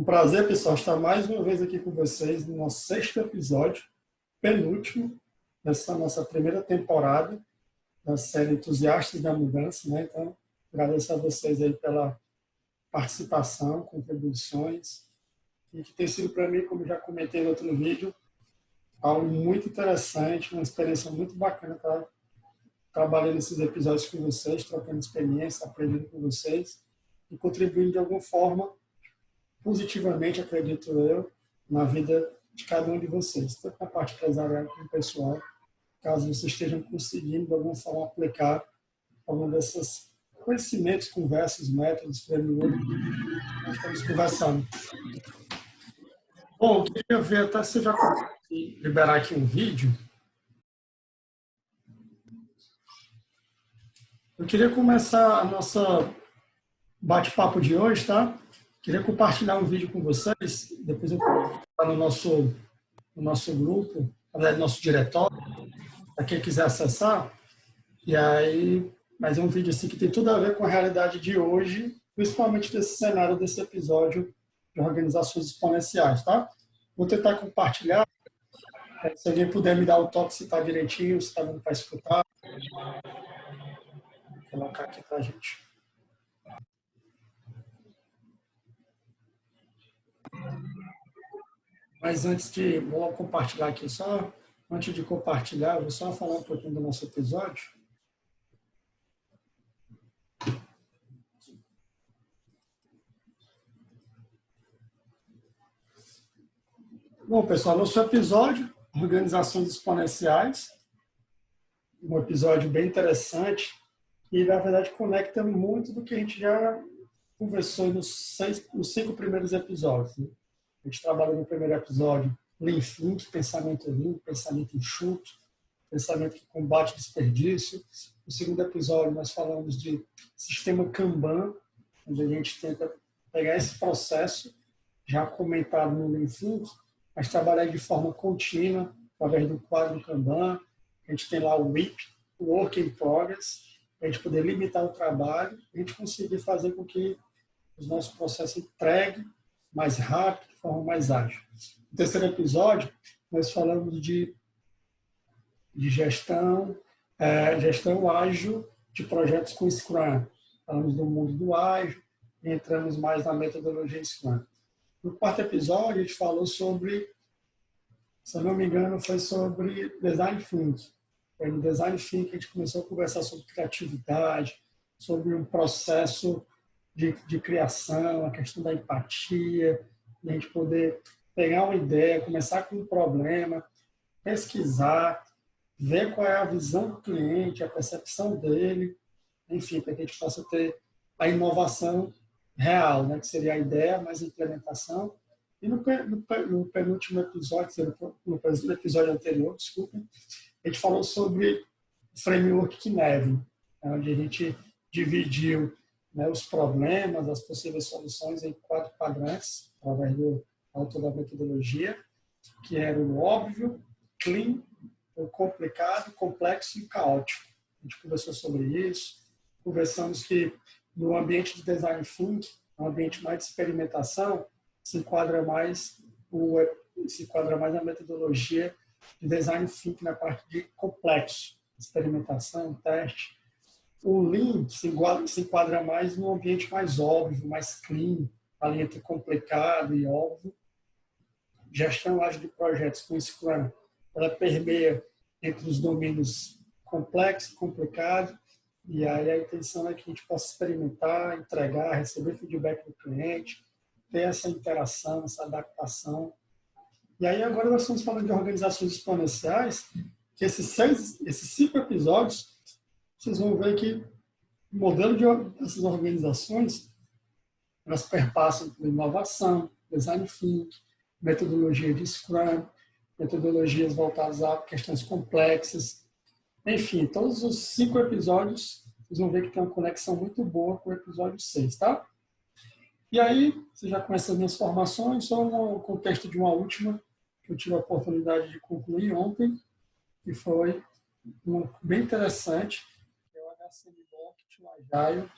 prazer, pessoal, estar mais uma vez aqui com vocês no nosso 6º episódio, penúltimo, dessa nossa primeira temporada da série Entusiastas da Mudança, né? Então, agradeço a vocês aí pela participação, contribuições, e que tem sido para mim, como já comentei no outro vídeo, algo muito interessante, uma experiência muito bacana estar trabalhando esses episódios com vocês, trocando experiência, aprendendo com vocês e contribuindo de alguma forma positivamente, acredito eu, na vida de cada um de vocês, tanto na parte empresarial como pessoal, caso vocês estejam conseguindo de alguma forma aplicar algum desses conhecimentos, conversas, métodos, frameworks que nós estamos conversando. Bom, eu queria ver até se eu já consegui liberar aqui um vídeo. Eu queria começar a nossa bate-papo de hoje, tá? Queria compartilhar um vídeo com vocês, depois eu coloco no nosso grupo, na verdade, no nosso diretório, para quem quiser acessar. E aí, mas é um vídeo assim que tem tudo a ver com a realidade de hoje, principalmente desse cenário, desse episódio de organizações exponenciais, tá? Vou tentar compartilhar, se alguém puder me dar o toque se está direitinho, se está dando para escutar. Vou colocar aqui para a gente. Mas vou compartilhar aqui só, antes de compartilhar, vou só falar um pouquinho do nosso episódio. Bom, pessoal, nosso episódio, Organizações Exponenciais, um episódio bem interessante e, na verdade, conecta muito do que a gente já conversou nos 5 primeiros episódios. Né? A gente trabalhou no primeiro episódio Lean Think, pensamento limpo, pensamento enxuto, pensamento que combate desperdício. No segundo episódio, nós falamos de sistema Kanban, onde a gente tenta pegar esse processo já comentado no Lean Think, mas trabalhar de forma contínua, através do quadro Kanban. A gente tem lá o WIP, o Work in Progress, para a gente poder limitar o trabalho, e a gente conseguir fazer com que os nossos processos entreguem mais rápido, de forma mais ágil. No terceiro episódio, nós falamos de gestão ágil de projetos com Scrum. Falamos do mundo do ágil e entramos mais na metodologia Scrum. No quarto episódio, a gente falou sobre, se eu não me engano, foi sobre Design Thinking. No Design Thinking, a gente começou a conversar sobre criatividade, sobre um processo de criação, a questão da empatia, a gente poder pegar uma ideia, começar com um problema, pesquisar, ver qual é a visão do cliente, a percepção dele, enfim, para que a gente possa ter a inovação real, né, que seria a ideia, mais a implementação. E no penúltimo episódio, no episódio anterior, desculpem, a gente falou sobre o framework Kinevin, onde a gente dividiu, né, os problemas, as possíveis soluções em 4 quadrantes, através do autor da metodologia, que era o óbvio, clean, o complicado, complexo e caótico. A gente conversou sobre isso, conversamos que no ambiente de design thinking, no ambiente mais de experimentação, se enquadra mais a metodologia de design thinking na parte de complexo, experimentação, teste. O Lean se enquadra mais no ambiente mais óbvio, mais clean, ali entre complicado e óbvio. Gestão ágil de projetos com Scrum, ela permeia entre os domínios complexo e complicado, e aí a intenção é que a gente possa experimentar, entregar, receber feedback do cliente, ter essa interação, essa adaptação. E aí agora nós estamos falando de organizações exponenciais, que esses 5 episódios, vocês vão ver que o modelo dessas organizações, elas perpassam por inovação, design thinking, metodologia de Scrum, metodologias voltadas a questões complexas. Enfim, todos os 5 episódios, vocês vão ver que tem uma conexão muito boa com o episódio 6, tá? E aí, você já conhece as minhas formações, só no contexto de uma última, que eu tive a oportunidade de concluir ontem, que foi bem interessante, que é o HCM Walk to Agile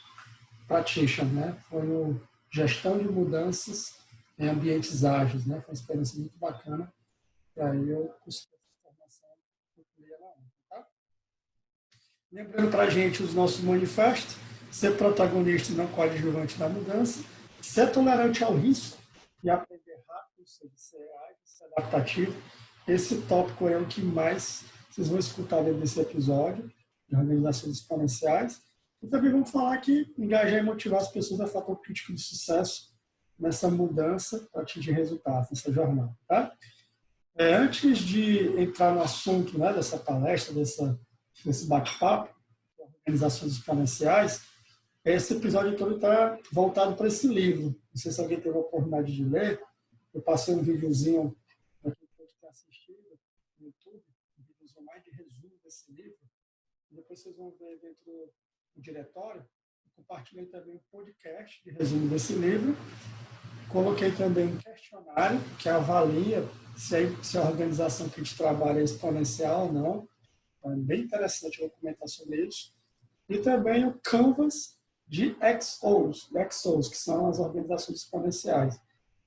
Practitioner, né? Foi o Gestão de Mudanças em ambientes ágeis, né? Foi uma experiência muito bacana. E aí eu consegui essa informação que eu queria lá, tá? Lembrando para a gente os nossos manifestos: ser protagonista e não coadjuvante da mudança, ser tolerante ao risco e aprender rápido, ser ágil, ser adaptativo. Esse tópico é o que mais vocês vão escutar dentro desse episódio de organizações exponenciais. E também vamos falar que engajar e motivar as pessoas é fator crítico de sucesso nessa mudança para atingir resultados, nessa jornada. Tá? Antes de entrar no assunto, né, dessa palestra, desse bate-papo, organizações exponenciais, esse episódio todo está voltado para esse livro. Não sei se alguém teve a oportunidade de ler. Eu passei um videozinho para quem pode ter assistido no YouTube, um videozinho mais de resumo desse livro. E depois vocês vão ver dentro do diretório. Eu compartilhei também um podcast de resumo desse livro. Coloquei também um questionário que avalia se a organização que a gente trabalha é exponencial ou não. É bem interessante, eu vou comentar sobre isso. E também o Canvas de XOs, que são as organizações exponenciais.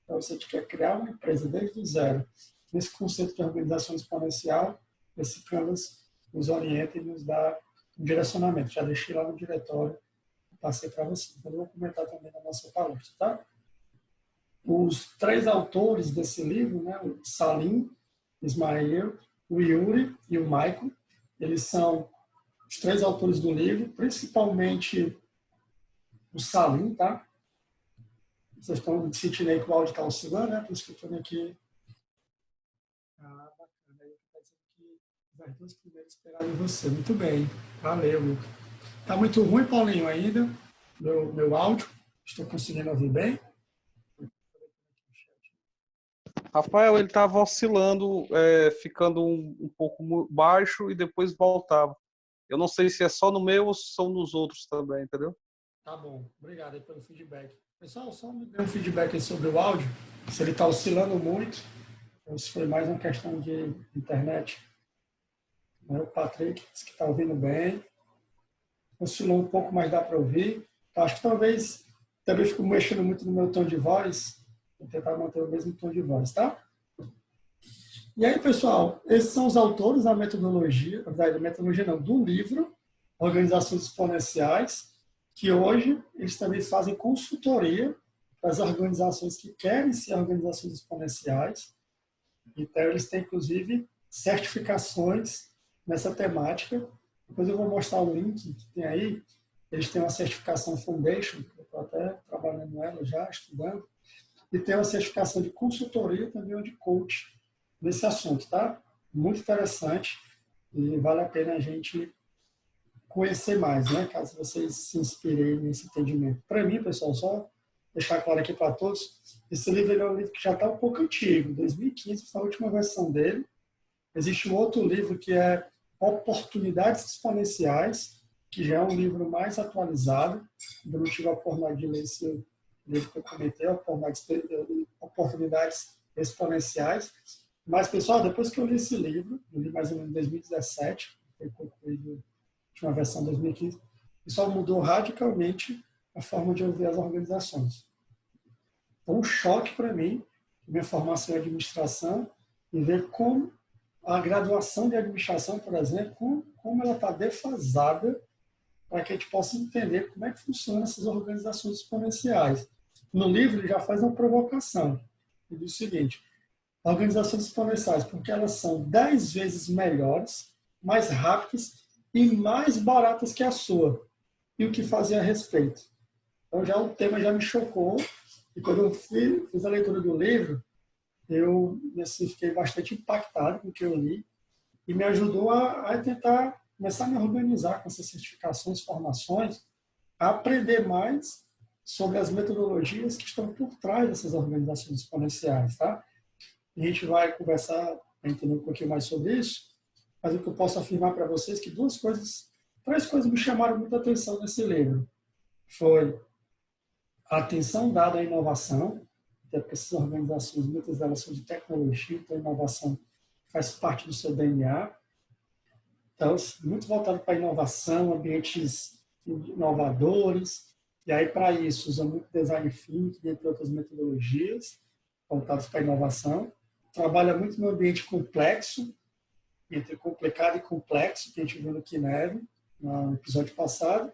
Então, você quer criar uma empresa desde o zero. Nesse conceito de organização exponencial, esse Canvas nos orienta e nos dá um direcionamento. Já deixei lá no diretório, passei para você. Então, eu vou comentar também na nossa palestra, tá? Os 3 autores desse livro, né, o Salim, Ismail, o Yuri e o Michael, eles são os 3 autores do livro, principalmente o Salim, tá? Vocês estão sentindo aí que o áudio está oscilando, né? Por isso que eu estou aqui. Ah, bacana. Aí está dizendo que as 2 primeiras esperaram você. Muito bem. Valeu, Luca. Está muito ruim, Paulinho, ainda, meu áudio. Estou conseguindo ouvir bem? Rafael, ele estava oscilando, ficando um pouco baixo e depois voltava. Eu não sei se é só no meu ou se são nos outros também, entendeu? Tá bom. Obrigado aí pelo feedback. Pessoal, só me dê um feedback aí sobre o áudio, se ele está oscilando muito, ou se foi mais uma questão de internet. O Patrick disse que está ouvindo bem. Oscilou um pouco, mas dá para ouvir. Acho que talvez também fico mexendo muito no meu tom de voz. Vou tentar manter o mesmo tom de voz, tá? E aí, pessoal, esses são os autores da metodologia, do livro Organizações Exponenciais, que hoje eles também fazem consultoria para as organizações que querem ser organizações exponenciais. Então, eles têm, inclusive, certificações nessa temática. Depois eu vou mostrar o link que tem aí. Eles têm uma certificação Foundation, que eu estou até trabalhando nela já, estudando, e tem uma certificação de consultoria também, ou de coach, nesse assunto, tá? Muito interessante e vale a pena a gente conhecer mais, né? Caso vocês se inspirem nesse entendimento. Para mim, pessoal, só deixar claro aqui para todos, esse livro é um livro que já está um pouco antigo, 2015 foi a última versão dele. Existe um outro livro que é Oportunidades Exponenciais, que já é um livro mais atualizado. Eu não tive a oportunidade de ler esse livro que eu comentei, Oportunidades Exponenciais. Mas, pessoal, depois que eu li esse livro, eu li mais ou menos em 2017, foi concluído a última versão em 2015, isso mudou radicalmente a forma de eu ver as organizações. Foi um choque para mim, minha formação em administração, e ver como a graduação de administração, por exemplo, como ela está defasada para que a gente possa entender como é que funcionam essas organizações exponenciais. No livro, ele já faz uma provocação. Ele diz o seguinte: organizações exponenciais, porque elas são 10 vezes melhores, mais rápidas e mais baratas que a sua. E o que fazer a respeito? Então, já o tema já me chocou. E quando eu fiz a leitura do livro, eu assim, fiquei bastante impactado com o que eu li e me ajudou a tentar começar a me organizar com essas certificações, formações, a aprender mais sobre as metodologias que estão por trás dessas organizações exponenciais, tá? E a gente vai conversar, entender um pouquinho mais sobre isso, mas o que eu posso afirmar para vocês é que 3 coisas me chamaram muita atenção nesse livro. Foi a atenção dada à inovação, até porque essas organizações, muitas delas são de tecnologia, então a inovação faz parte do seu DNA. Então, muito voltado para a inovação, ambientes inovadores, e aí para isso usa muito design thinking, entre outras metodologias. voltados para a inovação. Trabalha muito no ambiente complexo, entre complicado e complexo, que a gente viu no Kineve, no episódio passado.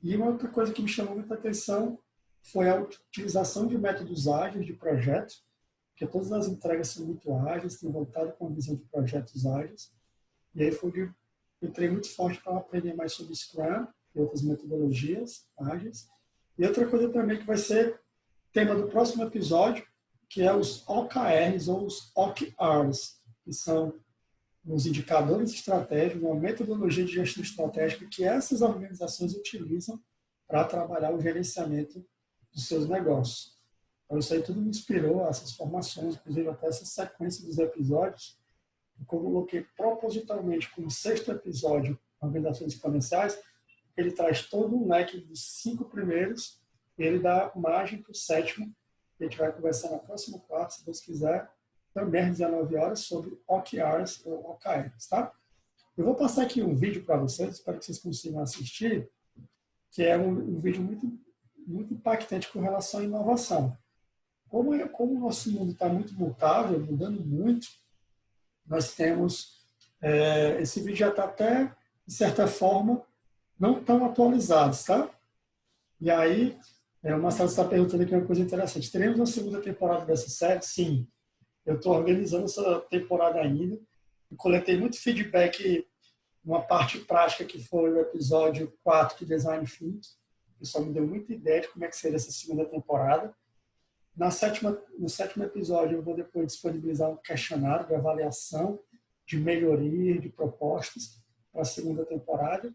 E uma outra coisa que me chamou muita atenção foi a utilização de métodos ágeis de projetos, porque todas as entregas são muito ágeis, têm voltado com a visão de projetos ágeis. E aí foi eu entrei muito forte para aprender mais sobre Scrum e outras metodologias ágeis. E outra coisa também que vai ser tema do próximo episódio, que é os OKRs ou os OKRs, que são os indicadores estratégicos, uma metodologia de gestão estratégica que essas organizações utilizam para trabalhar o gerenciamento dos seus negócios. Então, isso aí tudo me inspirou, essas formações, inclusive até essa sequência dos episódios, eu coloquei propositalmente como sexto episódio, Organizações Exponenciais, ele traz todo um leque dos 5 primeiros, e ele dá margem para o sétimo, que a gente vai conversar na próxima quarta, se Deus quiser, também às 19 horas, sobre OKRs ou OKRs, tá? Eu vou passar aqui um vídeo para vocês, espero que vocês consigam assistir, que é um vídeo muito impactante com relação à inovação. Como o nosso mundo está muito mutável, mudando muito, nós temos, esse vídeo já está até, de certa forma, não tão atualizados, tá? E aí, o Marcelo está perguntando aqui uma coisa interessante. Teremos uma segunda temporada dessa série? Sim. Eu estou organizando essa temporada ainda. Eu coletei muito feedback, uma parte prática que foi o episódio 4 de Design Thinking. O pessoal me deu muita ideia de como é que seria essa segunda temporada. No sétimo episódio, eu vou depois disponibilizar um questionário de avaliação, de melhoria, de propostas para a segunda temporada.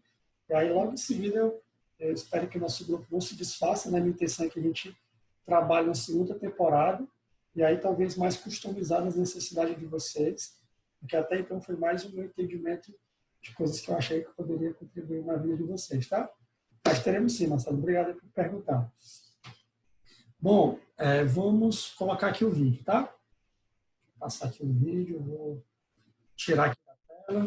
E aí, logo em seguida, eu espero que o nosso grupo não se desfaça, né? Minha intenção é que a gente trabalhe na segunda temporada, e aí talvez mais customizado às necessidades de vocês, porque até então foi mais um meu entendimento de coisas que eu achei que poderia contribuir na vida de vocês, tá? Mas teremos sim, Marcelo. Obrigado por perguntar. Bom, vamos colocar aqui o vídeo, tá? Vou passar aqui o vídeo, vou tirar aqui da tela.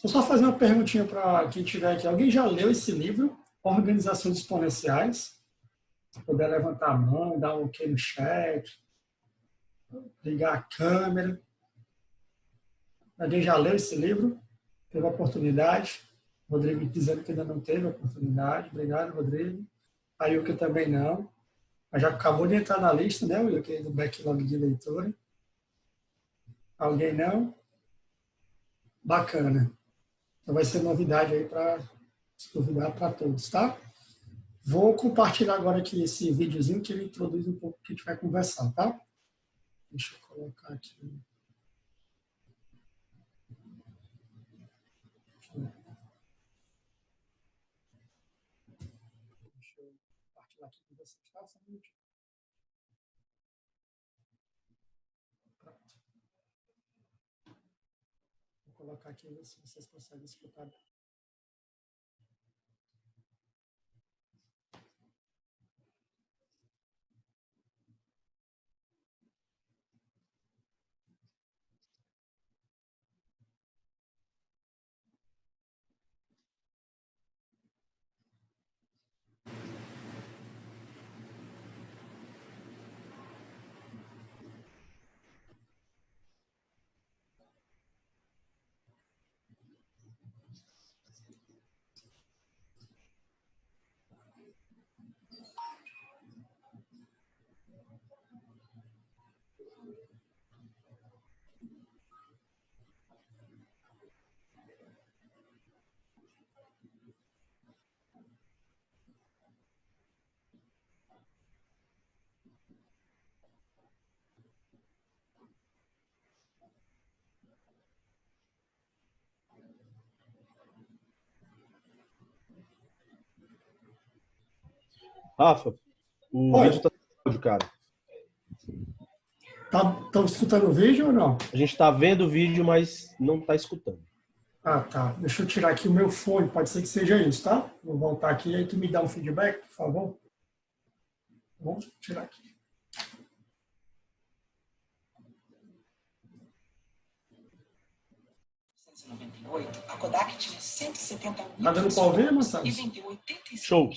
Deixa eu só fazer uma perguntinha para quem estiver aqui. Alguém já leu esse livro, Organizações Exponenciais? Se puder levantar a mão, dar um ok no chat, ligar a câmera. Alguém já leu esse livro? Teve a oportunidade? Rodrigo dizendo que ainda não teve a oportunidade. Obrigado, Rodrigo. A Yuka também não. Mas já acabou de entrar na lista, né, o Yuka, do backlog de leitura. Alguém não? Bacana. Então vai ser novidade aí para convidar para todos, tá? Vou compartilhar agora aqui esse videozinho que ele introduz um pouco o que a gente vai conversar, tá? Deixa eu colocar aqui. Deixa eu compartilhar aqui com vocês, tá? Só um minutinho. Pronto. Vou colocar aqui se vocês conseguem escutar. Rafa, o vídeo tá áudio, cara. Estão escutando o vídeo ou não? A gente tá vendo o vídeo, mas não tá escutando. Ah, tá. Deixa eu tirar aqui o meu fone, pode ser que seja isso, tá? Vou voltar aqui e aí tu me dá um feedback, por favor. Vamos tirar aqui. A Kodak tinha 170 mil. Tá dando para ouvir, Marcelo? E vendeu 85%. Show.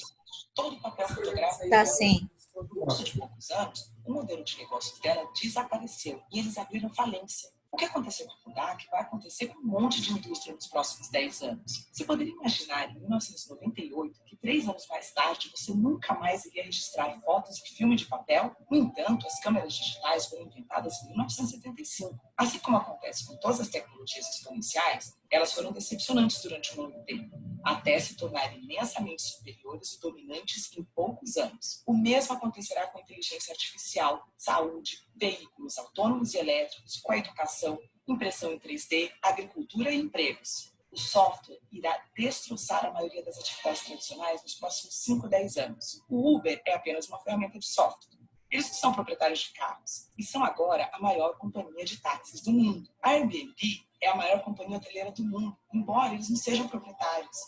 Todo o papel fotográfico. Tá sim. No curso de poucos anos, o modelo de negócios dela desapareceu e eles abriram falência. O que aconteceu com a Kodak vai acontecer com um monte de indústria nos próximos 10 anos. Você poderia imaginar, em 1998, que 3 anos mais tarde você nunca mais iria registrar fotos em filme de papel? No entanto, as câmeras digitais foram inventadas em 1975. Assim como acontece com todas as tecnologias exponenciais, elas foram decepcionantes durante um longo tempo, até se tornarem imensamente superiores e dominantes em poucos anos. O mesmo acontecerá com a inteligência artificial, saúde, veículos autônomos e elétricos, com a educação, impressão em 3D, agricultura e empregos. O software irá destroçar a maioria das atividades tradicionais nos próximos 5 a 10 anos. O Uber é apenas uma ferramenta de software. Eles não são proprietários de carros e são agora a maior companhia de táxis do mundo. A Airbnb é a maior companhia hoteleira do mundo, embora eles não sejam proprietários.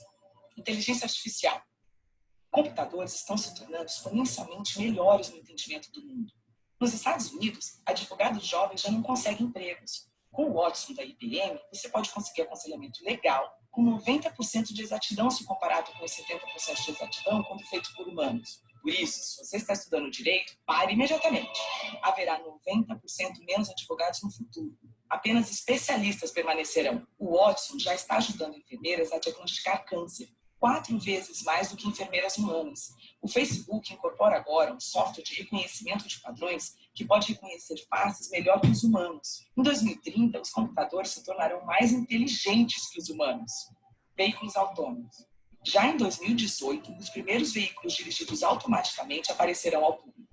Inteligência artificial. Computadores estão se tornando exponencialmente melhores no entendimento do mundo. Nos Estados Unidos, advogados jovens já não conseguem empregos. Com o Watson da IBM, você pode conseguir aconselhamento legal com 90% de exatidão se comparado com os 70% de exatidão quando feito por humanos. Por isso, se você está estudando direito, pare imediatamente. Haverá 90% menos advogados no futuro. Apenas especialistas permanecerão. O Watson já está ajudando enfermeiras a diagnosticar câncer, 4 vezes mais do que enfermeiras humanas. O Facebook incorpora agora um software de reconhecimento de padrões que pode reconhecer faces melhor que os humanos. Em 2030, os computadores se tornarão mais inteligentes que os humanos. Veículos autônomos. Já em 2018, os primeiros veículos dirigidos automaticamente aparecerão ao público.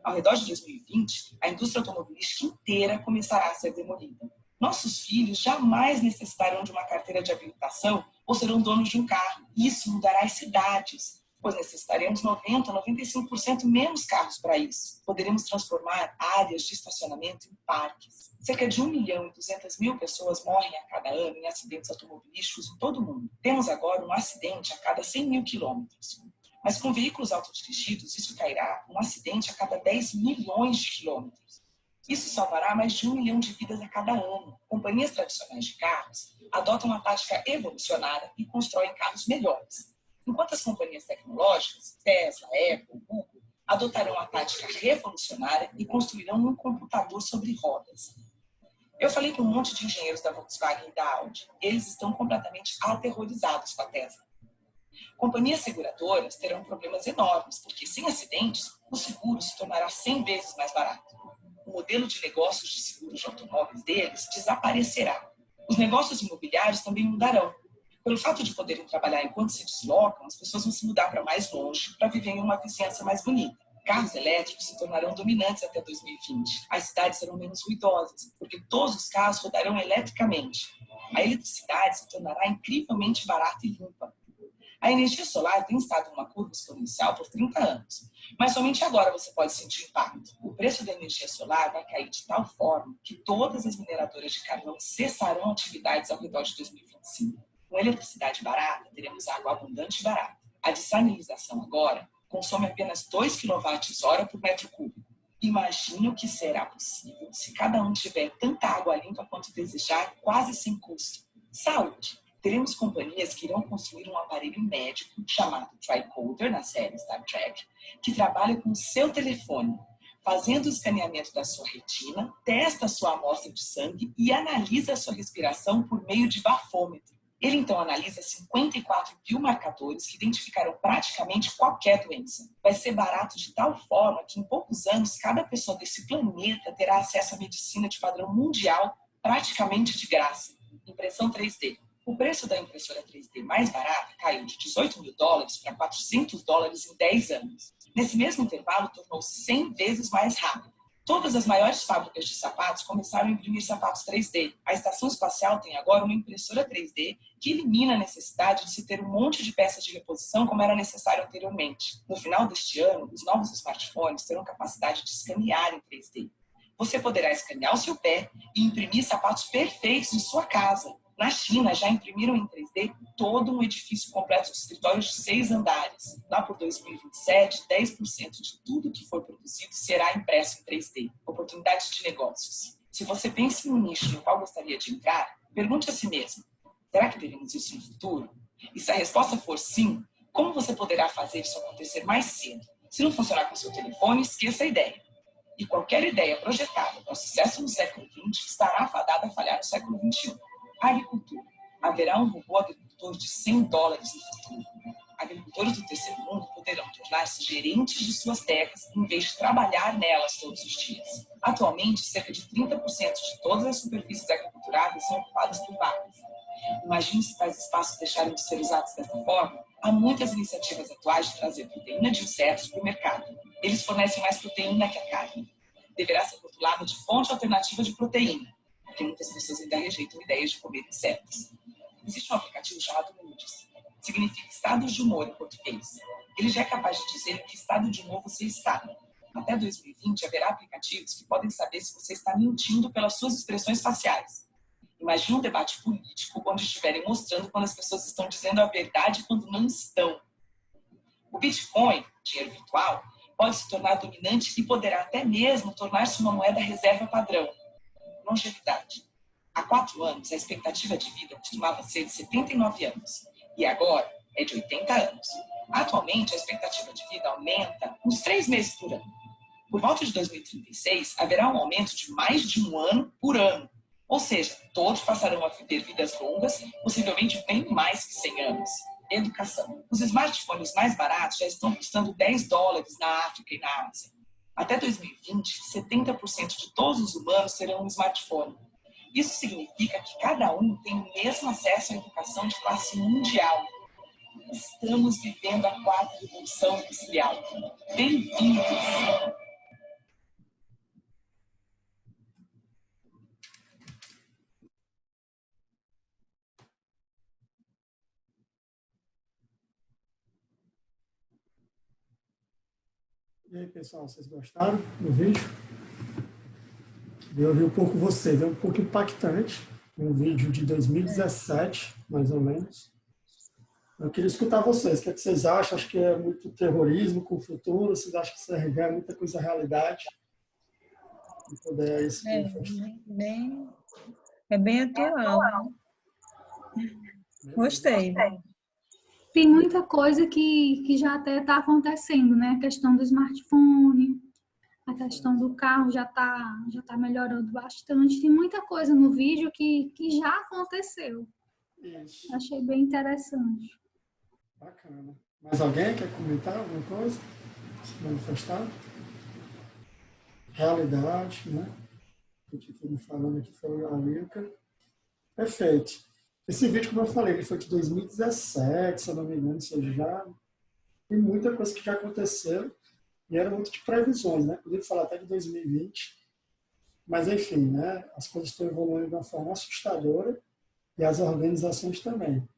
Ao redor de 2020, a indústria automobilística inteira começará a ser demolida. Nossos filhos jamais necessitarão de uma carteira de habilitação ou serão donos de um carro. Isso mudará as cidades, pois necessitaremos 90% a 95% menos carros para isso. Poderemos transformar áreas de estacionamento em parques. Cerca de 1.200.000 pessoas morrem a cada ano em acidentes automobilísticos em todo o mundo. Temos agora um acidente a cada 100.000 quilômetros. Mas com veículos autodirigidos, isso cairá um acidente a cada 10 milhões de quilômetros. Isso salvará mais de 1 milhão de vidas a cada ano. Companhias tradicionais de carros adotam uma tática evolucionária e constroem carros melhores. Enquanto as companhias tecnológicas, Tesla, Apple, Google, adotarão a tática revolucionária e construirão um computador sobre rodas. Eu falei com um monte de engenheiros da Volkswagen e da Audi. Eles estão completamente aterrorizados com a Tesla. Companhias seguradoras terão problemas enormes, porque sem acidentes, o seguro se tornará 100 vezes mais barato. O modelo de negócios de seguros de automóveis deles desaparecerá. Os negócios imobiliários também mudarão. Pelo fato de poderem trabalhar enquanto se deslocam, as pessoas vão se mudar para mais longe para viver em uma vizinhança mais bonita. Carros elétricos se tornarão dominantes até 2020. As cidades serão menos ruidosas, porque todos os carros rodarão eletricamente. A eletricidade se tornará incrivelmente barata e limpa. A energia solar tem estado em uma curva exponencial por 30 anos, mas somente agora você pode sentir o impacto. O preço da energia solar vai cair de tal forma que todas as mineradoras de carvão cessarão atividades ao redor de 2025. Com eletricidade barata, teremos água abundante e barata. A dessalinização agora consome apenas 2 kWh por metro cúbico. Imagine o que será possível se cada um tiver tanta água limpa quanto desejar, quase sem custo. Saúde. Teremos companhias que irão construir um aparelho médico chamado Tricorder, na série Star Trek, que trabalha com o seu telefone, fazendo o escaneamento da sua retina, testa a sua amostra de sangue e analisa a sua respiração por meio de bafômetro. Ele então analisa 54 biomarcadores que identificarão praticamente qualquer doença. Vai ser barato de tal forma que em poucos anos cada pessoa desse planeta terá acesso à medicina de padrão mundial praticamente de graça. Impressão 3D. O preço da impressora 3D mais barata caiu de $18.000 para $400 em 10 anos. Nesse mesmo intervalo, tornou-se 100 vezes mais rápido. Todas as maiores fábricas de sapatos começaram a imprimir sapatos 3D. A estação espacial tem agora uma impressora 3D que elimina a necessidade de se ter um monte de peças de reposição como era necessário anteriormente. No final deste ano, os novos smartphones terão capacidade de escanear em 3D. Você poderá escanear o seu pé e imprimir sapatos perfeitos em sua casa. Na China, já imprimiram em 3D todo um edifício completo de escritórios de 6 andares. Lá por 2027, 10% de tudo que for produzido será impresso em 3D. Oportunidades de negócios. Se você pensa em um nicho no qual gostaria de entrar, pergunte a si mesmo, será que teremos isso no futuro? E se a resposta for sim, como você poderá fazer isso acontecer mais cedo? Se não funcionar com seu telefone, esqueça a ideia. E qualquer ideia projetada para o sucesso no século XX estará fadada a falhar no século XXI. A agricultura. Haverá um robô agricultor de $100 no futuro. Agricultores do terceiro mundo poderão tornar-se gerentes de suas terras em vez de trabalhar nelas todos os dias. Atualmente, cerca de 30% de todas as superfícies agriculturáveis são ocupadas por vacas. Imagine se tais espaços deixarem de ser usados dessa forma. Há muitas iniciativas atuais de trazer proteína de insetos para o mercado. Eles fornecem mais proteína que a carne. Deverá ser rotulada de fonte alternativa de proteína, porque muitas pessoas ainda rejeitam ideias de comer insetos. Existe um aplicativo chamado Moods. Significa estados de humor em português. Ele já é capaz de dizer em que estado de humor você está. Até 2020, haverá aplicativos que podem saber se você está mentindo pelas suas expressões faciais. Imagine um debate político onde estiverem mostrando quando as pessoas estão dizendo a verdade e quando não estão. O Bitcoin, dinheiro virtual, pode se tornar dominante e poderá até mesmo tornar-se uma moeda reserva padrão. Longevidade. Há 4 anos, a expectativa de vida costumava ser de 79 anos. E agora é de 80 anos. Atualmente, a expectativa de vida aumenta uns 3 meses por ano. Por volta de 2036, haverá um aumento de mais de 1 ano por ano. Ou seja, todos passarão a viver vidas longas, possivelmente bem mais que 100 anos. Educação. Os smartphones mais baratos já estão custando $10 na África e na Ásia. Até 2020, 70% de todos os humanos terão um smartphone. Isso significa que cada um tem o mesmo acesso à educação de classe mundial. Estamos vivendo a 4ª revolução industrial. Bem-vindos! E aí, pessoal, vocês gostaram do vídeo? Eu vi um pouco vocês, é um pouco impactante, um vídeo de 2017, mais ou menos. Eu queria escutar vocês, o que vocês acham? Acho que é muito terrorismo com o futuro, vocês acham que isso é muita coisa realidade? É bem atual. Gostei. Tem muita coisa que já até está acontecendo, né? A questão do smartphone, a questão do carro já tá melhorando bastante. Tem muita coisa no vídeo que já aconteceu. Isso. Achei bem interessante. Bacana. Mais alguém quer comentar alguma coisa? Se manifestar? Realidade, né? O que foi me falando aqui foi a Wilka. Perfeito. Esse vídeo, como eu falei, ele foi de 2017, se eu não me engano, ou seja, já tem muita coisa que já aconteceu e era muito de previsões, né? Podia falar até de 2020, mas enfim, né? As coisas estão evoluindo de uma forma assustadora e as organizações também.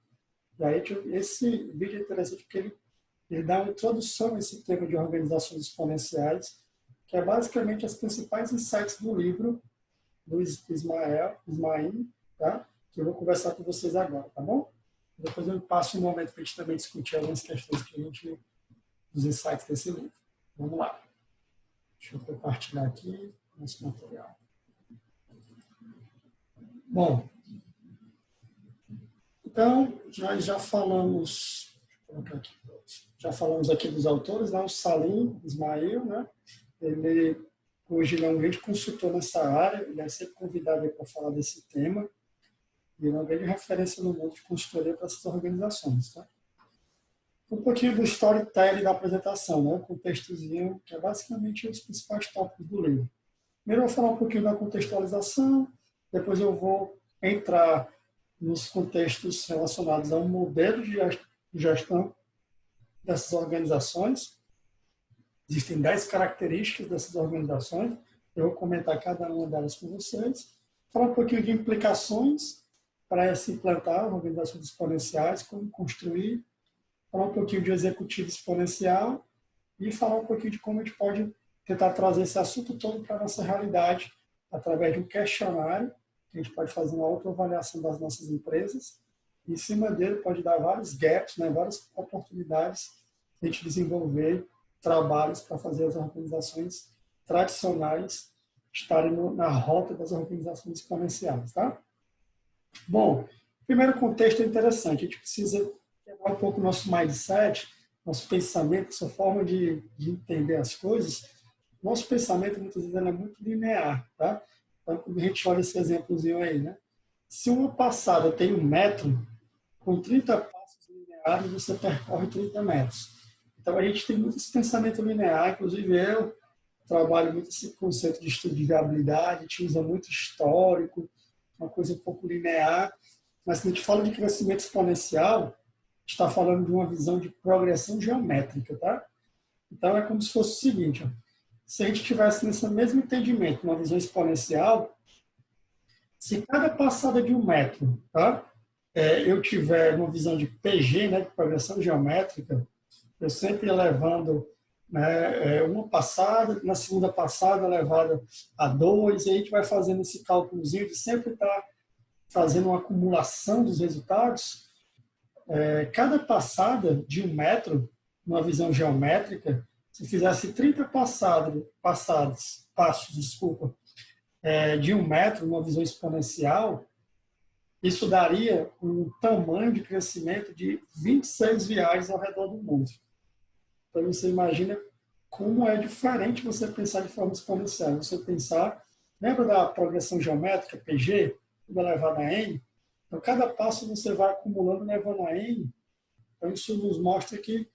E aí, esse vídeo é interessante porque ele dá uma introdução a esse tema de organizações exponenciais, que é basicamente as principais insights do livro do Ismail, tá? Que eu vou conversar com vocês agora, tá bom? Depois eu passo um momento para a gente também discutir algumas questões dos insights desse livro. Vamos lá. Deixa eu compartilhar aqui nosso material. Bom, então, já falamos, já falamos aqui dos autores, né? O Salim Ismail, né? Hoje ele é um grande consultor nessa área, ele é sempre convidado para falar desse tema. E é uma grande referência no mundo de consultoria para essas organizações. Tá? Um pouquinho do storytelling da apresentação, né? Um contextozinho, que é basicamente os principais tópicos do livro. Primeiro eu vou falar um pouquinho da contextualização, depois eu vou entrar nos contextos relacionados ao modelo de gestão dessas organizações. Existem 10 características dessas organizações, eu vou comentar cada uma delas com vocês. Falar um pouquinho de implicações para se implantar organizações exponenciais, como construir, falar um pouquinho de executivo exponencial e falar um pouquinho de como a gente pode tentar trazer esse assunto todo para a nossa realidade através de um questionário, que a gente pode fazer uma autoavaliação das nossas empresas e em cima dele pode dar vários gaps, né, várias oportunidades de a gente desenvolver trabalhos para fazer as organizações tradicionais estarem na rota das organizações exponenciais, tá? Bom, o primeiro contexto é interessante. A gente precisa quebrar um pouco o nosso mindset, nosso pensamento, nossa forma de entender as coisas, nosso pensamento, muitas vezes, é muito linear, tá? Então, quando a gente olha esse exemplozinho aí, né? Se uma passada tem 1 metro, com 30 passos lineares, você percorre 30 metros. Então, a gente tem muito esse pensamento linear, inclusive eu trabalho muito esse conceito de estudo de viabilidade, a gente usa muito histórico, uma coisa um pouco linear, mas quando a gente fala de crescimento exponencial, a gente está falando de uma visão de progressão geométrica, tá? Então, é como se fosse o seguinte, ó, se a gente tivesse nesse mesmo entendimento, uma visão exponencial, se cada passada de 1 metro, tá? Eu tiver uma visão de PG, né, de progressão geométrica, eu sempre elevando, né, uma passada, na segunda passada elevada a 2, e a gente vai fazendo esse cálculozinho de sempre estar fazendo uma acumulação dos resultados. Cada passada de 1 metro, numa visão geométrica, se fizesse 30 passos, de 1 metro, numa visão exponencial, isso daria um tamanho de crescimento de 26 viagens ao redor do mundo. Então, você imagina como é diferente você pensar de forma exponencial. Você pensar, lembra da progressão geométrica, PG, tudo elevado a N? Então, cada passo você vai acumulando, levando a N. Então, isso nos mostra que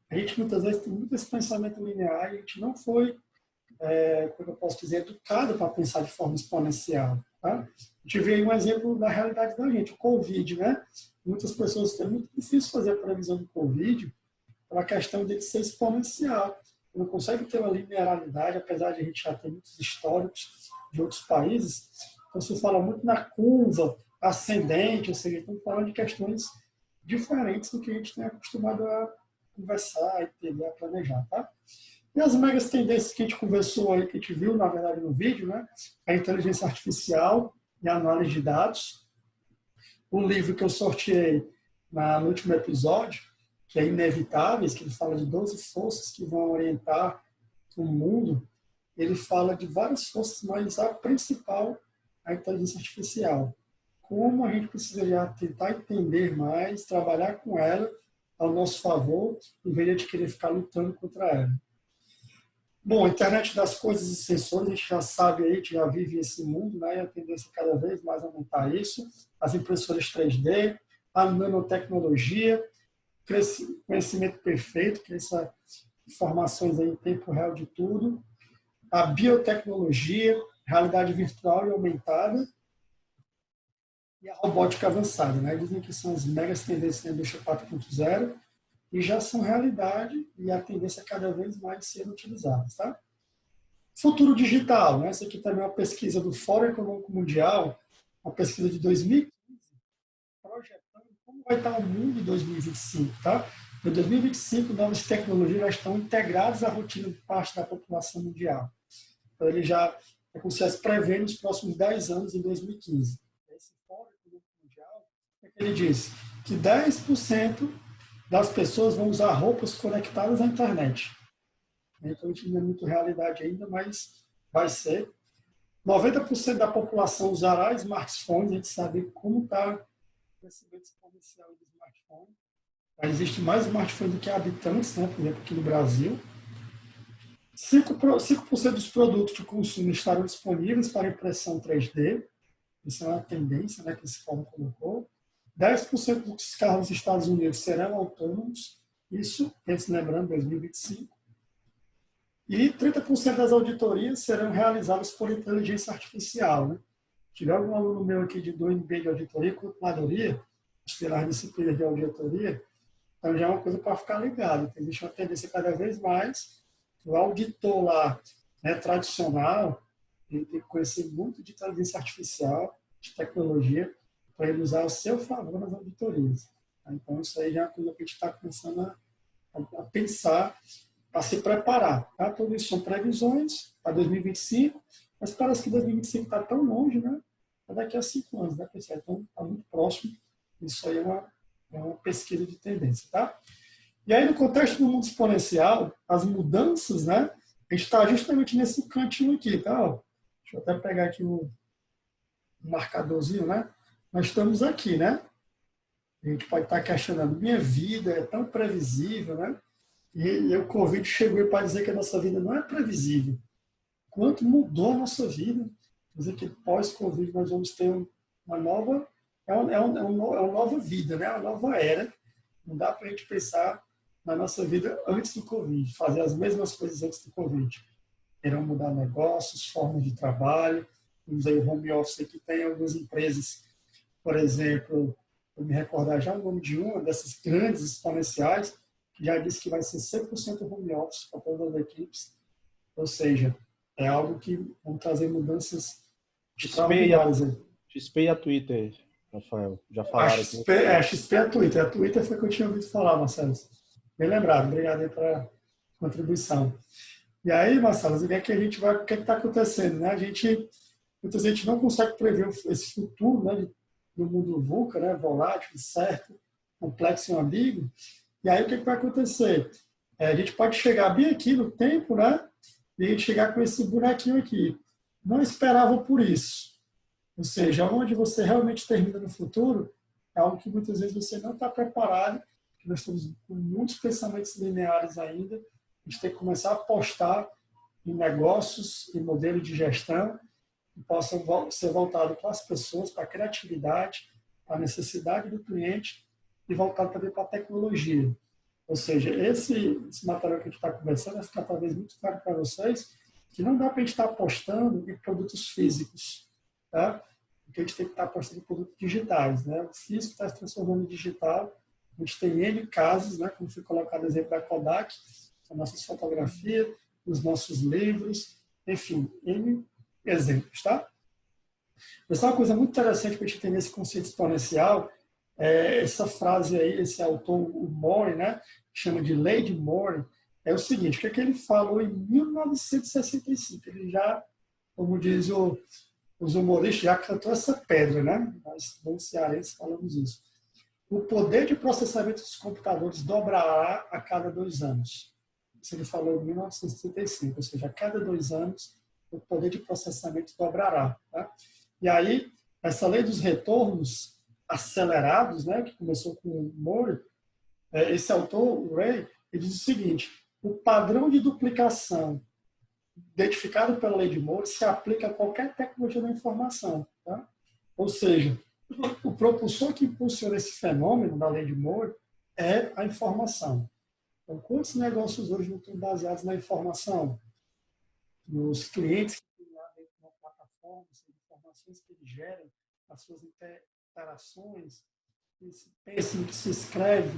a gente, muitas vezes, tem muito esse pensamento linear e a gente não foi, como eu posso dizer, educado para pensar de forma exponencial. Tá? A gente vê aí um exemplo da realidade da gente, o Covid, né? Muitas pessoas têm muito difícil fazer a previsão do Covid pela questão de ser exponencial. Não consegue ter uma linearidade, apesar de a gente já ter muitos históricos de outros países. Então, se fala muito na curva ascendente, ou seja, estamos falando de questões diferentes do que a gente tem acostumado a conversar, entender, a planejar, tá? E as megas tendências que a gente conversou aí, que a gente viu, na verdade, no vídeo, né? A inteligência artificial e a análise de dados. O livro que eu sorteei no último episódio, que é Inevitáveis, que ele fala de 12 forças que vão orientar o mundo, ele fala de várias forças, mas a principal é a inteligência artificial. Como a gente precisaria tentar entender mais, trabalhar com ela ao nosso favor, em vez de querer ficar lutando contra ela. Bom, a internet das coisas e sensores, a gente já sabe aí, a gente já vive esse mundo, né? E a tendência é cada vez mais aumentar isso. As impressoras 3D, a nanotecnologia, conhecimento perfeito, que é essas informações aí em tempo real de tudo, a biotecnologia, realidade virtual e aumentada, e a robótica avançada, né? Dizem que são as megas tendências da indústria 4.0 e já são realidade e a tendência é cada vez mais ser utilizadas, tá? Futuro digital, né? Essa aqui também é uma pesquisa do Fórum Econômico Mundial, uma pesquisa de 2015, projetando como vai estar o mundo em 2025, tá? Em 2025, novas tecnologias já estão integradas à rotina de parte da população mundial. Então, ele já é como se estivesse prevendo os próximos 10 anos em 2015. Esse Fórum Econômico Mundial, ele diz que 10% das pessoas vão usar roupas conectadas à internet. Então, a gente não é muito realidade ainda, mas vai ser. 90% da população usará smartphones, a gente sabe como está o crescimento exponencial do smartphone. Existe mais smartphones do que habitantes, né? Por exemplo, aqui no Brasil. 5% dos produtos de consumo estarão disponíveis para impressão 3D. Isso é uma tendência, né, que esse fórum colocou. 10% dos carros dos Estados Unidos serão autônomos. Isso, lembrando, 2025. E 30% das auditorias serão realizadas por inteligência artificial. Né? Tive algum aluno meu aqui do MBA de auditoria, controladoria, as disciplinas de auditoria, então já é uma coisa para ficar ligado. Existe uma tendência cada vez mais. O auditor lá, né, tradicional, ele tem que conhecer muito de inteligência artificial, de tecnologia, para ele usar ao seu favor nas auditorias. Então, isso aí já é uma coisa que a gente está começando a pensar, para se preparar. Tá? Tudo isso são previsões para 2025, mas parece que 2025 está tão longe, né? É daqui a 5 anos, né, pessoal? Então, está muito próximo. Isso aí é uma pesquisa de tendência, tá? E aí, no contexto do mundo exponencial, as mudanças, né? A gente está justamente nesse cantinho aqui, tá? Ó, deixa eu até pegar aqui um marcadorzinho, né? Nós estamos aqui, né? A gente pode estar questionando, minha vida é tão previsível, né? E o Covid chegou para dizer que a nossa vida não é previsível. quanto mudou a nossa vida. Quer dizer que pós-Covid nós vamos ter uma nova, uma nova vida, né? Uma nova era. Não dá para a gente pensar na nossa vida antes do Covid, fazer as mesmas coisas antes do Covid. Irão mudar negócios, formas de trabalho, vamos aí o home office que tem algumas empresas, por exemplo, vou me recordar já o nome de uma dessas grandes exponenciais, que já disse que vai ser 100% home office para todas as equipes. Ou seja, é algo que vão trazer mudanças extraordinárias. XP e a Twitter, Rafael, já falaram. A XP e a Twitter. A Twitter foi que eu tinha ouvido falar, Marcelo. Bem lembrado, obrigado aí pela contribuição. E aí, Marcelo, o que é que está acontecendo? Né? Muitas vezes a gente não consegue prever esse futuro, né, do mundo VUCA, né, volátil, incerto, complexo e ambíguo. E aí o que é que vai acontecer? A gente pode chegar bem aqui no tempo, né, e a gente chegar com esse bonequinho aqui. Não esperava por isso. Ou seja, onde você realmente termina no futuro é algo que muitas vezes você não está preparado, que nós estamos com muitos pensamentos lineares ainda. A gente tem que começar a apostar em negócios e modelos de gestão que possam ser voltados para as pessoas, para a criatividade, para a necessidade do cliente e voltado também para a tecnologia. Ou seja, esse material que a gente está conversando vai ficar talvez muito claro para vocês que não dá para a gente estar apostando em produtos físicos, tá? Porque a gente tem que estar apostando em produtos digitais, né? O físico está se transformando em digital. A gente tem N casos, né? Como foi colocado o exemplo da Kodak, as nossas fotografias, os nossos livros, enfim, N exemplos, tá? Mas uma coisa muito interessante para a gente entender esse conceito exponencial é essa frase aí, esse autor, o Moore, né? Chama de Lei de Moore, é o seguinte, o que é que ele falou em 1965? Ele já, como diz os humoristas, já cantou essa pedra, né? Nós, bons cearenses, falamos isso. O poder de processamento dos computadores dobrará a cada 2 anos. Isso ele falou em 1965, ou seja, a cada 2 anos o poder de processamento dobrará. Tá? E aí, essa lei dos retornos acelerados, né, que começou com o Moore, esse autor, o Ray, ele diz o seguinte, o padrão de duplicação identificado pela lei de Moore se aplica a qualquer tecnologia da informação. Tá? Ou seja, o propulsor que impulsiona esse fenômeno da lei de Moore é a informação. Então, quantos negócios hoje não estão baseados na informação? Nos clientes que têm lá dentro da plataforma, as informações que eles geram, as suas interações, que se pensa, que se escreve.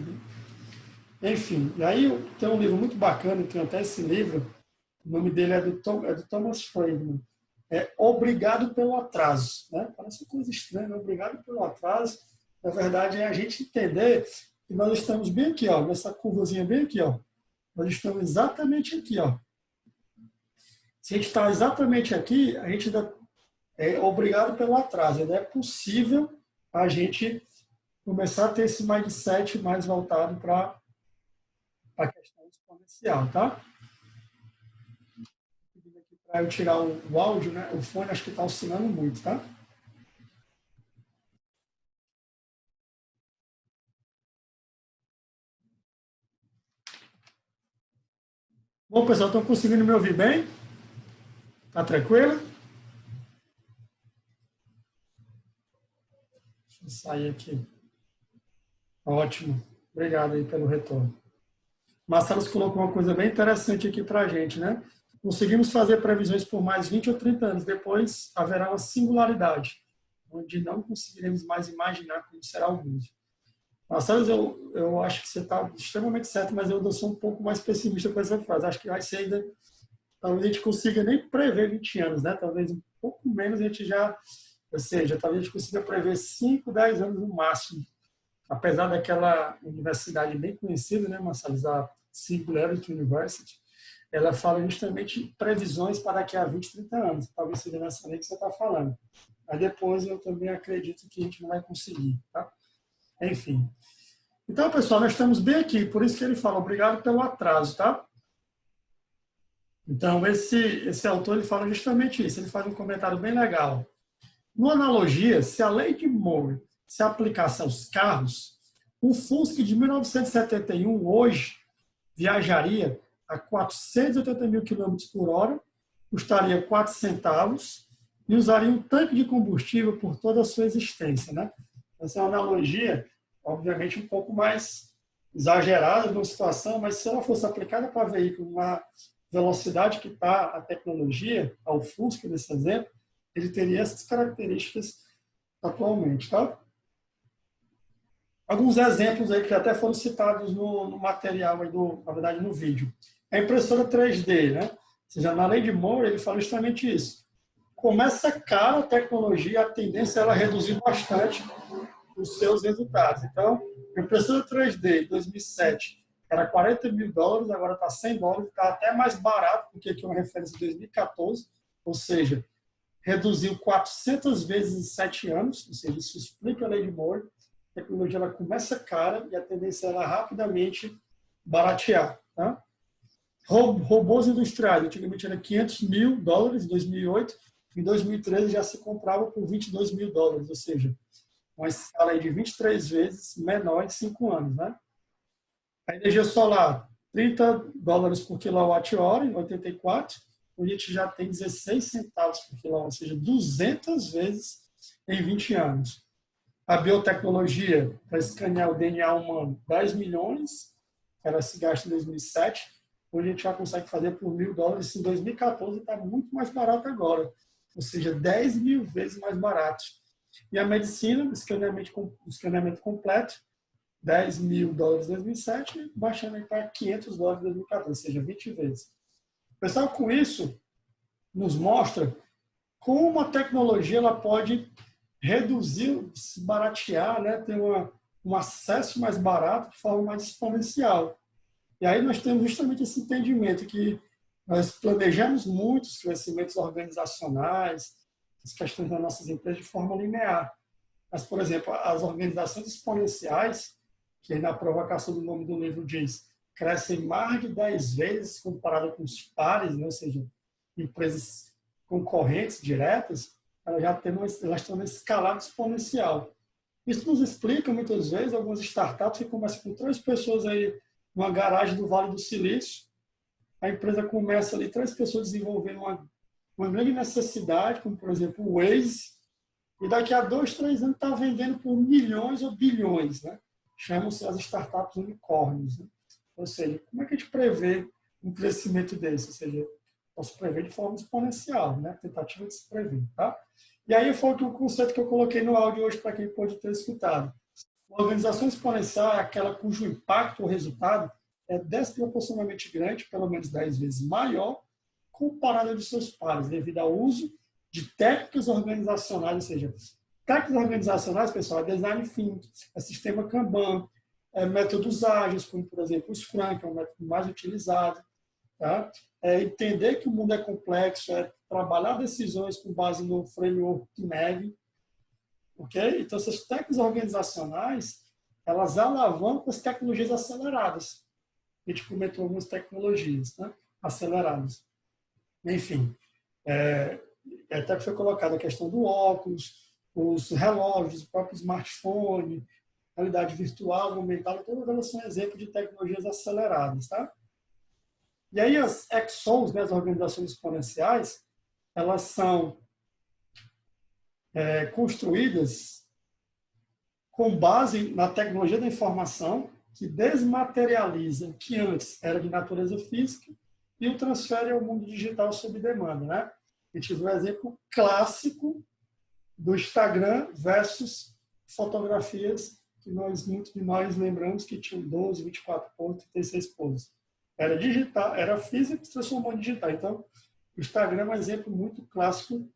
Né? Enfim, e aí tem um livro muito bacana, tem até esse livro, o nome dele é do Thomas Friedman. É Obrigado pelo Atraso. Né? Parece uma coisa estranha, obrigado pelo atraso. Na verdade, é a gente entender que nós estamos bem aqui, ó, nessa curvazinha bem aqui. Ó. Nós estamos exatamente aqui. Ó. Se a gente está exatamente aqui, a gente ainda é obrigado pelo atraso. Ainda é possível a gente começar a ter esse mindset mais voltado para a questão exponencial. Tá? Para eu tirar o áudio, né? O fone acho que está oscilando muito, tá? Bom, pessoal, estão conseguindo me ouvir bem? Tá tranquilo? Deixa eu sair aqui. Ótimo. Obrigado aí pelo retorno. Marcelo colocou uma coisa bem interessante aqui para a gente, né? Conseguimos fazer previsões por mais 20 ou 30 anos. Depois haverá uma singularidade, onde não conseguiremos mais imaginar como será o mundo. Marcelo, eu acho que você está extremamente certo, mas eu sou um pouco mais pessimista com essa frase. Acho que vai ser ainda... Talvez a gente consiga nem prever 20 anos, né? Talvez um pouco menos a gente já... Ou seja, talvez a gente consiga prever 5, 10 anos no máximo. Apesar daquela universidade bem conhecida, né, Marcelo? A Singularity University. Ela fala justamente previsões para daqui a 20, 30 anos. Talvez seja nessa linha que você está falando. Aí depois eu também acredito que a gente não vai conseguir. Tá? Enfim. Então, pessoal, nós estamos bem aqui. Por isso que ele fala, obrigado pelo atraso. Tá? Então, esse autor ele fala justamente isso. Ele faz um comentário bem legal. Numa analogia, se a lei de Moore se aplicasse aos carros, um Fusca de 1971 hoje viajaria a 480 mil km por hora custaria 4 centavos e usaria um tanque de combustível por toda a sua existência, né? Essa é uma analogia, obviamente, um pouco mais exagerada de uma situação, mas se ela fosse aplicada para veículo na velocidade que está a tecnologia, ao Fusca, nesse exemplo, ele teria essas características atualmente, tá? Alguns exemplos aí que até foram citados no material, aí na verdade, no vídeo. A impressora 3D, né? Ou seja, na lei de Moore, ele fala justamente isso. Começa cara a tecnologia, a tendência é ela reduzir bastante os seus resultados. Então, a impressora 3D em 2007 era 40 mil dólares, agora está 100 dólares, está até mais barato, porque aqui é uma referência de 2014, ou seja, reduziu 400 vezes em 7 anos, ou seja, isso explica a lei de Moore. A tecnologia ela começa cara e a tendência é ela rapidamente baratear. Tá? Robôs industriais, antigamente era 500 mil dólares em 2008, em 2013 já se comprava por 22 mil dólares, ou seja, uma escala aí de 23 vezes menor em 5 anos. Né? A energia solar, 30 dólares por quilowatt-hora em 84, hoje a gente já tem 16 centavos por quilowatt, ou seja, 200 vezes em 20 anos. A biotecnologia, para escanear o DNA humano, 10 milhões, era esse gasto em 2007, hoje a gente já consegue fazer por 1.000 dólares, em 2014 está muito mais barato agora, ou seja, 10 mil vezes mais barato. E a medicina, escaneamento completo, 10 mil dólares em 2007, baixando para 500 dólares em 2014, ou seja, 20 vezes. Pessoal, com isso, nos mostra como a tecnologia ela pode reduzir, se baratear, né? Ter um acesso mais barato de forma mais exponencial. E aí nós temos justamente esse entendimento que nós planejamos muitos crescimentos organizacionais, as questões das nossas empresas de forma linear. Mas, por exemplo, as organizações exponenciais, que aí na provocação do nome do livro diz, crescem mais de 10 vezes comparado com os pares, né? Ou seja, empresas concorrentes diretas, elas estão nesse escalado exponencial. Isso nos explica, muitas vezes, algumas startups que começam com 3 pessoas aí numa garagem do Vale do Silício. A empresa começa ali, 3 pessoas desenvolvendo uma grande necessidade, como, por exemplo, o Waze, e daqui a 2, 3 anos está vendendo por milhões ou bilhões. Né? Chamam-se as startups unicórnios. Né? Ou seja, como é que a gente prevê um crescimento desse? Ou seja, posso prever de forma exponencial, né? Tentativa de se prever. Tá? E aí foi o conceito que eu coloquei no áudio hoje para quem pode ter escutado. Uma organização exponencial é aquela cujo impacto ou resultado é desproporcionalmente grande, pelo menos 10 vezes maior, comparado aos seus pares, devido ao uso de técnicas organizacionais, ou seja, técnicas organizacionais, pessoal, é design thinking, é sistema Kanban, é métodos ágeis, como, por exemplo, o Scrum, que é o método mais utilizado. Tá? É entender que o mundo é complexo, é trabalhar decisões com base no framework NEV. Okay? Então, essas técnicas organizacionais, elas alavancam as tecnologias aceleradas. A gente comentou algumas tecnologias, né? Aceleradas. Enfim, até que foi colocada a questão do óculos, os relógios, o próprio smartphone, realidade virtual, aumentada, todas elas são exemplos de tecnologias aceleradas. Tá? E aí as XOs, né, as organizações exponenciais, elas são construídas com base na tecnologia da informação que desmaterializa o que antes era de natureza física e o transfere ao mundo digital sob demanda. Né? A gente viu um exemplo clássico do Instagram versus fotografias que muitos de nós lembramos que tinham 12, 24 pontos, 36 pontos. Era digital, era físico, se transformou em digital. Então, o Instagram é um exemplo muito clássico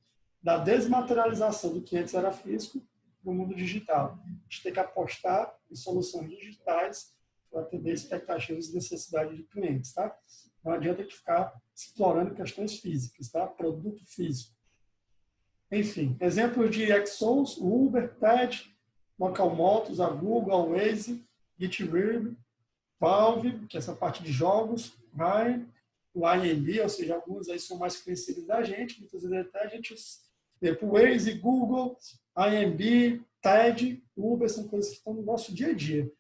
da desmaterialização do que antes era físico no mundo digital. A gente tem que apostar em soluções digitais para atender expectativas e necessidades de clientes. Tá? Não adianta que ficar explorando questões físicas, tá? Produto físico. Enfim, exemplos de XOs, o Uber, TED, Local Motors, a Google, a Waze, GitHub, Valve, que é essa parte de jogos, Ryan, o IMB, ou seja, alguns aí são mais conhecidos da gente, muitas vezes até a gente, tipo Waze, Google, IMB, TED, Uber, são coisas que estão no nosso dia a dia.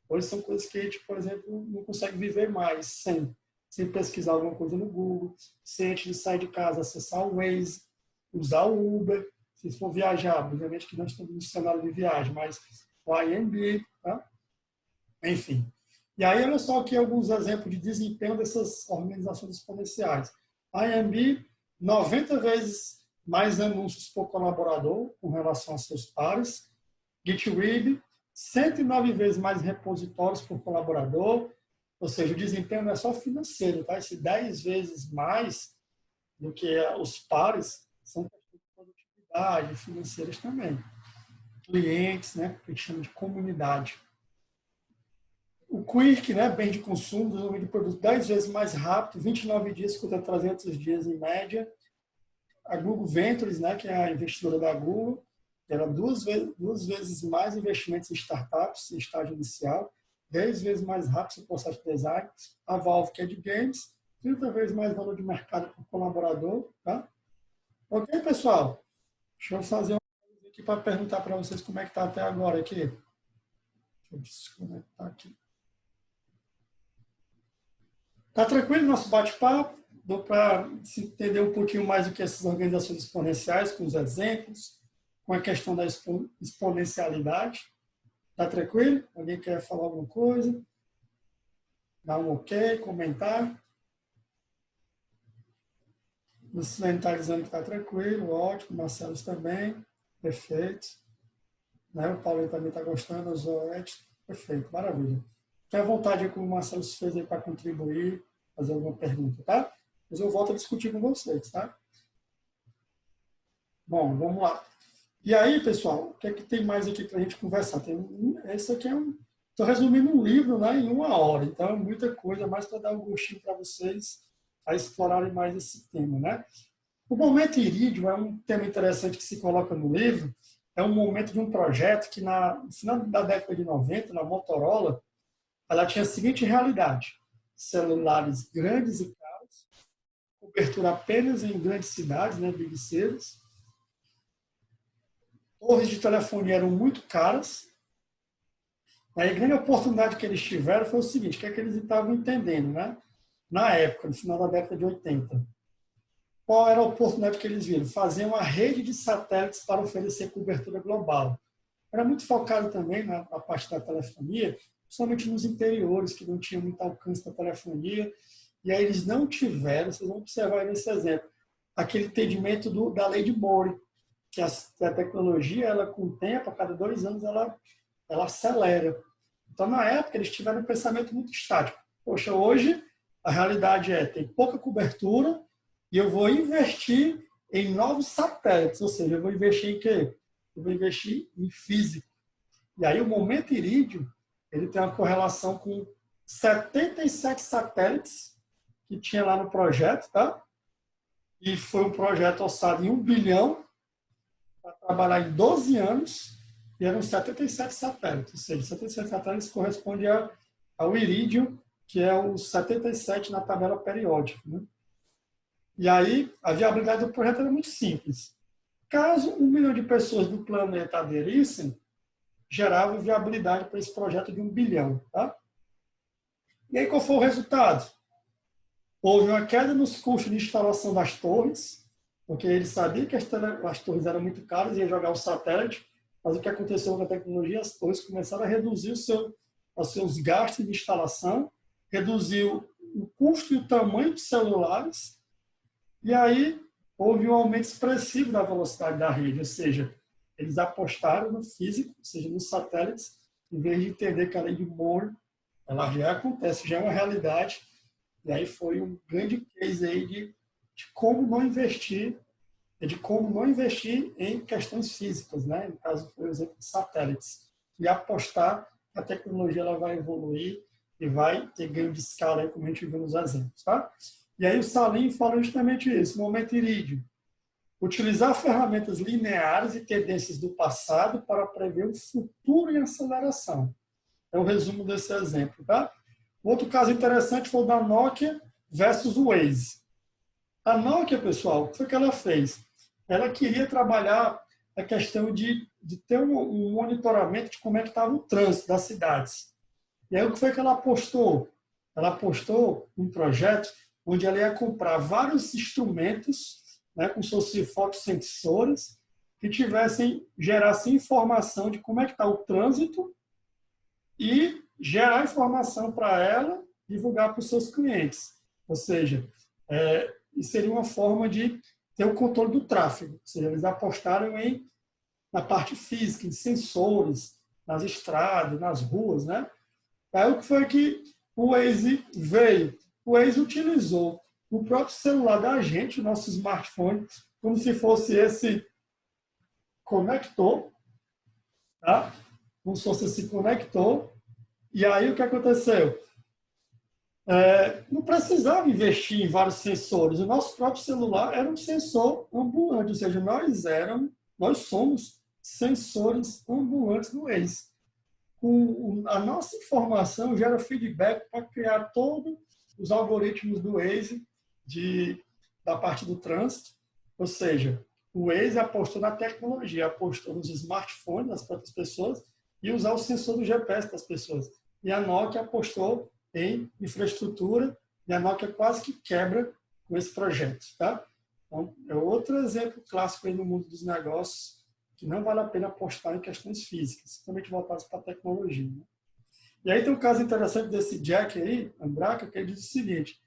Hoje são coisas que a gente, por exemplo, não consegue viver mais sem. sem pesquisar alguma coisa no Google, sem antes de sair de casa acessar o Waze, usar o Uber, se for viajar, obviamente que nós estamos no cenário de viagem, mas o Airbnb, tá? Enfim. E aí, olha só aqui alguns exemplos de desempenho dessas organizações exponenciais. A Airbnb, 90 vezes mais anúncios por colaborador com relação a seus pares. GitWeb, 109 vezes mais repositórios por colaborador. Ou seja, o desempenho não é só financeiro, tá? Esse 10 vezes mais do que os pares são questões de produtividade financeiras também. Clientes, né? Que a gente chama de comunidade. O Quirk, né? Bem de consumo, desenvolvimento de produto 10 vezes mais rápido, 29 dias contra 300 dias em média. A Google Ventures, né? Que é a investidora da Google, era duas vezes mais investimentos em startups, em estágio inicial, 10 vezes mais rápido o processo de design. A Valve, que é de games, 30 vezes mais valor de mercado por colaborador. Tá? Ok, pessoal? Deixa eu fazer uma coisa aqui para perguntar para vocês como é que está até agora aqui. Deixa eu desconectar aqui. Tá tranquilo o nosso bate-papo? Deu para se entender um pouquinho mais do que essas organizações exponenciais, com os exemplos, com a questão da exponencialidade. Tá tranquilo? Alguém quer falar alguma coisa? Dá um ok, comentar. O Silene está dizendo que está tranquilo, ótimo. Marcelo também, perfeito. Né? O Paulinho também está gostando, a Zoete, perfeito, maravilha. Fique à vontade, como o Marcelo fez aí para contribuir, fazer alguma pergunta, tá? Mas eu volto a discutir com vocês, tá? Bom, vamos lá. E aí, pessoal, o que é que tem mais aqui para a gente conversar? Esse aqui estou resumindo um livro, né, em 1 hora, então é muita coisa, mais para dar um gostinho para vocês a explorarem mais esse tema, né? O momento irídio é um tema interessante que se coloca no livro, é um momento de um projeto que no final da década de 90, na Motorola, ela tinha a seguinte realidade: celulares grandes e caros, cobertura apenas em grandes cidades, né, big cities. Torres de telefonia eram muito caras. A grande oportunidade que eles tiveram foi o seguinte: o que é que eles estavam entendendo, né? Na época, no final da década de 80. Qual era a oportunidade que eles viram? Fazer uma rede de satélites para oferecer cobertura global. Era muito focado também na parte da telefonia, principalmente nos interiores, que não tinham muito alcance da telefonia. E aí eles não tiveram, vocês vão observar aí nesse exemplo, aquele entendimento da lei de Moore, que a tecnologia, ela com o tempo, a cada 2 anos, ela acelera. Então, na época, eles tiveram um pensamento muito estático. Poxa, hoje a realidade tem pouca cobertura e eu vou investir em novos satélites, ou seja, eu vou investir em quê? Eu vou investir em físico. E aí o momento irídio, ele tem uma correlação com 77 satélites que tinha lá no projeto, tá? E foi um projeto orçado em 1 bilhão, para trabalhar em 12 anos, e eram 77 satélites, ou seja, 77 satélites corresponde ao irídio, que é o 77 na tabela periódica. Né? E aí, a viabilidade do projeto era muito simples. Caso 1 milhão de pessoas do planeta aderissem, gerava viabilidade para esse projeto de 1 bilhão. Tá? E aí, qual foi o resultado? Houve uma queda nos custos de instalação das torres, porque ele sabia que as torres eram muito caras e ia jogar o satélite, mas o que aconteceu com a tecnologia, as torres começaram a reduzir os seus gastos de instalação, reduziu o custo e o tamanho dos celulares, e aí houve um aumento expressivo da velocidade da rede, ou seja, eles apostaram no físico, ou seja, nos satélites, em vez de entender que a lei de Moore, ela já acontece, já é uma realidade, e aí foi um grande case aí de como não investir, em questões físicas, né? No caso, foi o exemplo de satélites. E apostar que a tecnologia ela vai evoluir e vai ter ganho de escala, aí, como a gente viu nos exemplos. Tá? E aí o Salim fala justamente isso, momento irídio. Utilizar ferramentas lineares e tendências do passado para prever o futuro em aceleração. É o resumo desse exemplo. Tá? Outro caso interessante foi o da Nokia versus o Waze. A Nokia, pessoal, o que foi que ela fez? Ela queria trabalhar a questão de ter um monitoramento de como é que estava o trânsito das cidades. E aí o que foi que ela apostou? ela apostou num projeto onde ela ia comprar vários instrumentos, né, como se fossem fotossensores, que gerassem informação de como é que está o trânsito e gerar informação para ela divulgar para os seus clientes. Ou seja, isso seria uma forma de ter o controle do tráfego. Ou seja, eles apostaram na parte física, em sensores, nas estradas, nas ruas, né? Aí o que foi que o Waze veio? O Waze utilizou o próprio celular da gente, o nosso smartphone, como se fosse esse conector, tá? Como se fosse esse conector. E aí o que aconteceu? Não precisava investir em vários sensores. O nosso próprio celular era um sensor ambulante, ou seja, nós somos sensores ambulantes no Waze. A nossa informação gera feedback para criar todos os algoritmos do Waze da parte do trânsito. Ou seja, o Waze apostou na tecnologia, apostou nos smartphones das próprias pessoas e usar o sensor do GPS das pessoas. E a Nokia apostou em infraestrutura e a Nokia quase que quebra com esse projeto. Tá? Então, é outro exemplo clássico aí no mundo dos negócios que não vale a pena apostar em questões físicas, somente voltadas para a tecnologia. Né? E aí tem um caso interessante desse Jack aí, Andraka, que ele diz o seguinte: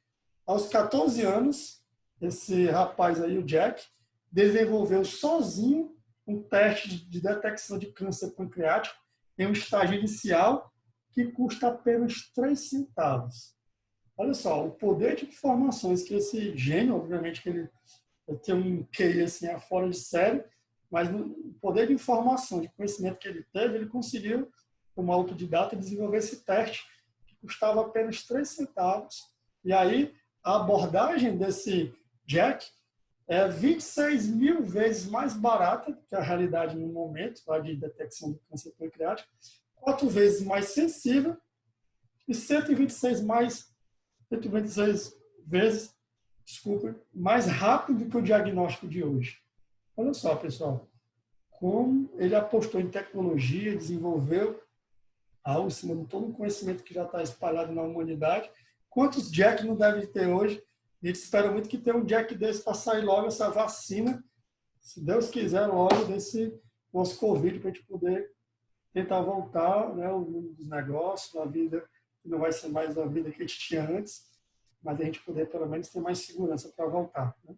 aos 14 anos, esse rapaz aí, o Jack, desenvolveu sozinho um teste de detecção de câncer pancreático em um estágio inicial que custa apenas 3 centavos. Olha só, o poder de informações que esse gênio, obviamente que ele tem um QI assim, fora de série, mas o poder de informação, de conhecimento que ele teve, ele conseguiu, como autodidata, desenvolver esse teste que custava apenas 3 centavos. E aí, a abordagem desse Jack é 26 mil vezes mais barata que a realidade no momento, lá de detecção do câncer pancreático, 4 vezes mais sensível e 126 vezes, mais rápido do que o diagnóstico de hoje. Olha só, pessoal, como ele apostou em tecnologia, desenvolveu algo em cima de todo o conhecimento que já está espalhado na humanidade. Quantos Jack não deve ter hoje? A gente espera muito que tenha um Jack desse para sair logo essa vacina, se Deus quiser, logo desse nosso Covid, para a gente poder tentar voltar, né, o mundo dos negócios, a vida que não vai ser mais a vida que a gente tinha antes, mas a gente poder, pelo menos, ter mais segurança para voltar. Né?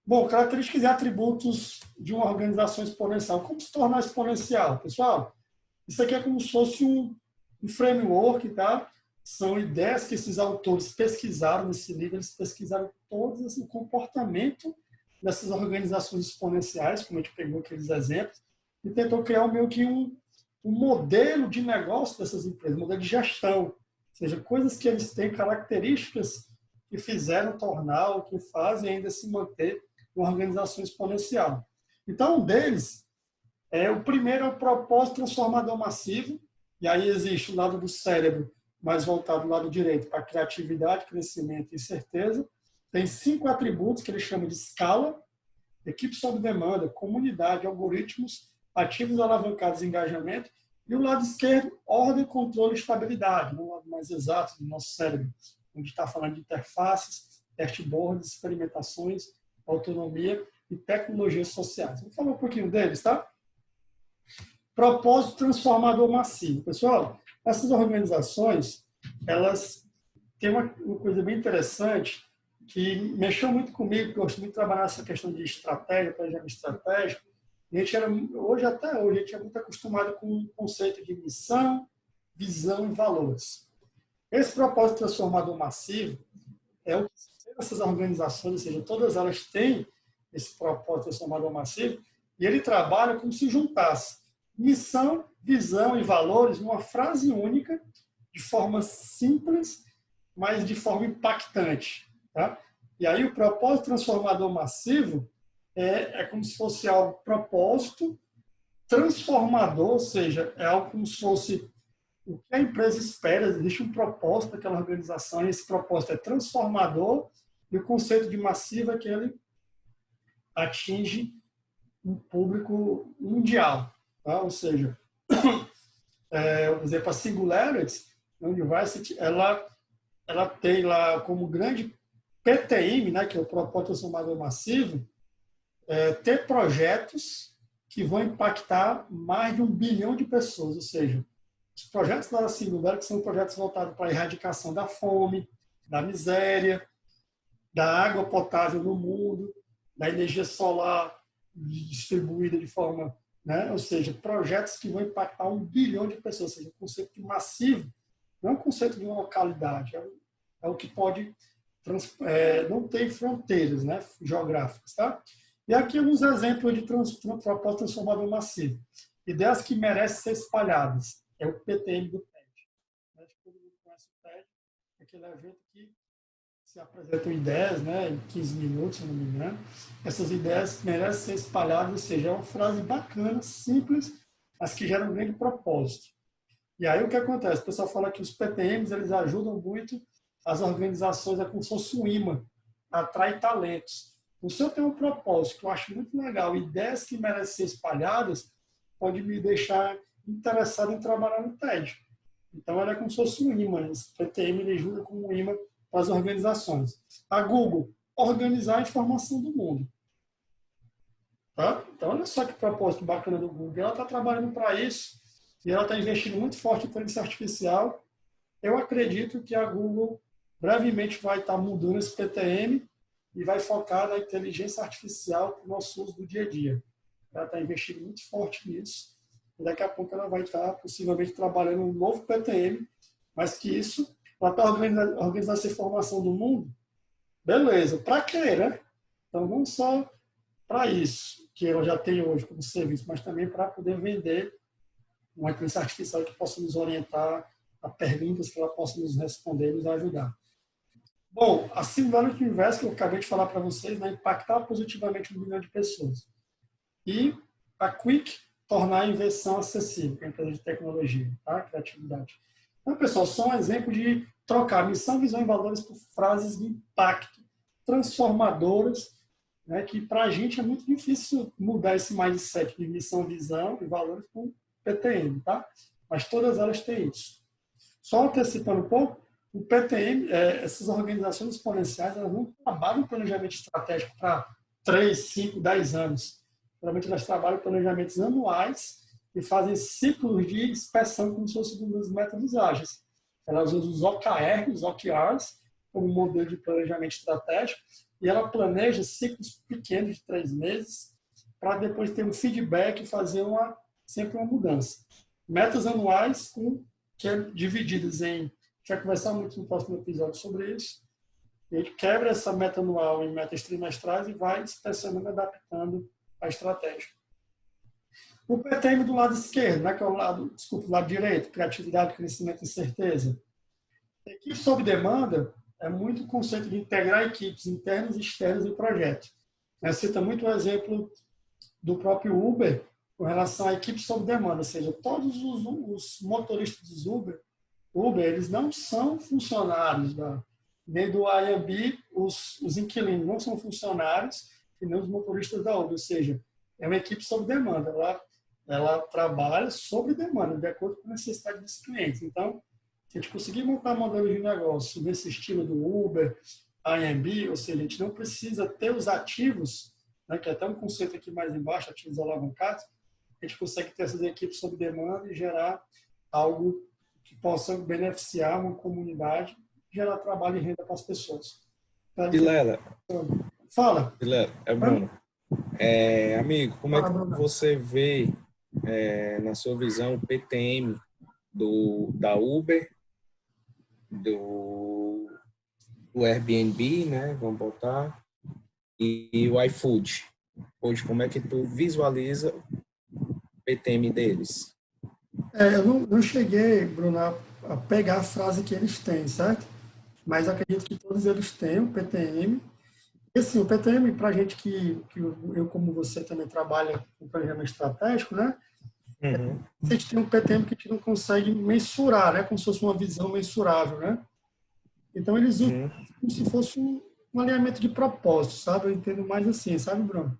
Bom, características e atributos de uma organização exponencial. Como se tornar exponencial? Pessoal, isso aqui é como se fosse um framework, tá? São ideias que esses autores pesquisaram nesse livro, eles pesquisaram todo esse comportamento dessas organizações exponenciais, como a gente pegou aqueles exemplos, e tentou criar meio que um modelo de negócio dessas empresas, um modelo de gestão, ou seja, coisas que eles têm, características que fizeram tornar, ou que fazem ainda se manter uma organização exponencial. Então, um deles, o primeiro é o propósito transformador massivo, e aí existe o lado do cérebro mais voltado do lado direito para criatividade, crescimento e certeza. Tem 5 atributos que ele chama de escala: equipe sob demanda, comunidade, algoritmos, ativos alavancados e engajamento. E o lado esquerdo, ordem, controle e estabilidade, no lado mais exato do nosso cérebro, onde está falando de interfaces, dashboards, experimentações, autonomia e tecnologias sociais. Vamos falar um pouquinho deles, tá? Propósito transformador massivo. Pessoal, essas organizações, elas têm uma coisa bem interessante que mexeu muito comigo, porque eu gosto muito de trabalhar nessa questão de estratégia, planejamento estratégico. A gente até hoje, a gente é muito acostumado com o conceito de missão, visão e valores. Esse propósito transformador massivo é o que essas organizações, ou seja, todas elas têm esse propósito transformador massivo, e ele trabalha como se juntasse missão, visão e valores numa frase única, de forma simples, mas de forma impactante. Tá? E aí o propósito transformador massivo é como se fosse algo propósito transformador, ou seja, é algo como se fosse o que a empresa espera, existe um propósito daquela organização, e esse propósito é transformador, e o conceito de massivo é que ele atinge um público mundial. Tá? Ou seja, por exemplo, a Singularity University, ela ela tem lá como grande PTM, né, que é o Propósito Transformador Massivo, ter projetos que vão impactar mais de 1 bilhão de pessoas, ou seja, os projetos da Singular, que são projetos voltados para a erradicação da fome, da miséria, da água potável no mundo, da energia solar distribuída de forma, né? Ou seja, projetos que vão impactar 1 bilhão de pessoas, ou seja, um conceito de massivo, não é um conceito de uma localidade, é o que pode, não tem fronteiras, né, geográficas, tá? E aqui alguns exemplos de propósito transformador massivo. Ideias que merecem ser espalhadas. É o PTM do TED. Todo mundo conhece o TED, é aquele evento que se apresentam ideias, né, em 15 minutos, se não me engano. Essas ideias merecem ser espalhadas, ou seja, é uma frase bacana, simples, mas que gera um grande propósito. E aí o que acontece? O pessoal fala que os PTMs eles ajudam muito as organizações, é como se fosse um imã, atrai talentos. O senhor tem um propósito que eu acho muito legal, ideias que merecem ser espalhadas, pode me deixar interessado em trabalhar no TED. Então, ela é como se fosse um imã. Esse PTM ele ajuda como um imã para as organizações. A Google, organizar a informação do mundo. Tá? Então, olha só que propósito bacana do Google. Ela está trabalhando para isso e ela está investindo muito forte em inteligência artificial. Eu acredito que a Google brevemente vai estar mudando esse PTM e vai focar na inteligência artificial para o nosso uso do dia a dia. Ela está investindo muito forte nisso. E daqui a pouco ela vai estar possivelmente trabalhando um novo PTM, mas que isso, ela está organizando essa informação do mundo, beleza, para quê, né? Então, não só para isso, que ela já tem hoje como serviço, mas também para poder vender uma inteligência artificial que possa nos orientar a perguntas que ela possa nos responder e nos ajudar. Bom, a Singularity Invest, que eu acabei de falar para vocês, vai impactar positivamente 1 bilhão de pessoas. E a Quick, tornar a invenção acessível, que é a empresa de tecnologia, tá? Criatividade. Então, pessoal, só um exemplo de trocar missão, visão e valores por frases de impacto, transformadoras, né? Que para a gente é muito difícil mudar esse mindset de missão, visão e valores com PTM, tá? Mas todas elas têm isso. Só antecipando um pouco, o PTM, essas organizações exponenciais, elas não trabalham em planejamento estratégico para 3, 5, 10 anos. Geralmente elas trabalham planejamentos anuais e fazem ciclos de inspeção como se fossem dos métodos ágeis. Elas usam os OKRs, como modelo de planejamento estratégico, e ela planeja ciclos pequenos de 3 meses para depois ter um feedback e fazer sempre uma mudança. Metas anuais que é divididas em... A gente vai conversar muito no próximo episódio sobre isso. A gente quebra essa meta anual em metas trimestrais e vai inspecionando, adaptando a estratégia. O PTM do lado esquerdo, né, que é o lado direito, criatividade, crescimento e certeza. Equipe sob demanda é muito o conceito de integrar equipes internas e externas em projeto. Cita muito o exemplo do próprio Uber com relação à equipe sob demanda, ou seja, todos os motoristas do Uber, eles não são funcionários nem do Airbnb, os inquilinos não são funcionários, e nem os motoristas da Uber, ou seja, é uma equipe sob demanda, ela trabalha sob demanda, de acordo com a necessidade dos clientes. Então, se a gente conseguir montar modelos de negócio nesse estilo do Uber, Airbnb, ou seja, a gente não precisa ter os ativos, né, que é até um conceito aqui mais embaixo, ativos alavancados, a gente consegue ter essas equipes sob demanda e gerar algo que possa beneficiar uma comunidade, gerar trabalho e renda para as pessoas. Vilela. Fala. Vilela, é Bruno. Amigo, como é que você vê, na sua visão, o PTM da Uber, do Airbnb, né? Vamos botar, e o iFood? Hoje, como é que tu visualiza o PTM deles? Eu não cheguei, Bruno, a pegar a frase que eles têm, certo? Mas acredito que todos eles têm o PTM. E assim, o PTM, para a gente que eu, como você, também trabalha com planejamento estratégico, né? Uhum. A gente tem um PTM que a gente não consegue mensurar, né? Como se fosse uma visão mensurável, né? Então, eles usam como se fosse um alinhamento de propósito, sabe? Eu entendo mais assim, sabe, Bruno?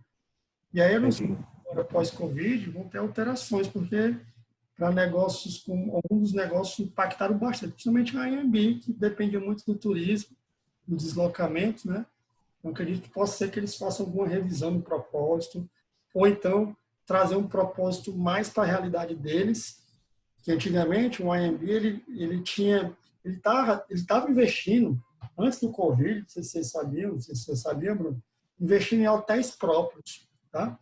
E aí, eu não sei, agora pós-Covid, vão ter alterações, porque para negócios, com alguns dos negócios impactaram bastante, principalmente a Airbnb, que depende muito do turismo, do deslocamento, né? Então, acredito que possa ser que eles façam alguma revisão no propósito, ou então trazer um propósito mais para a realidade deles, que antigamente o Airbnb ele estava investindo antes do Covid, não sei se vocês sabiam, não sei se você sabia, Bruno, investindo em hotéis próprios, tá?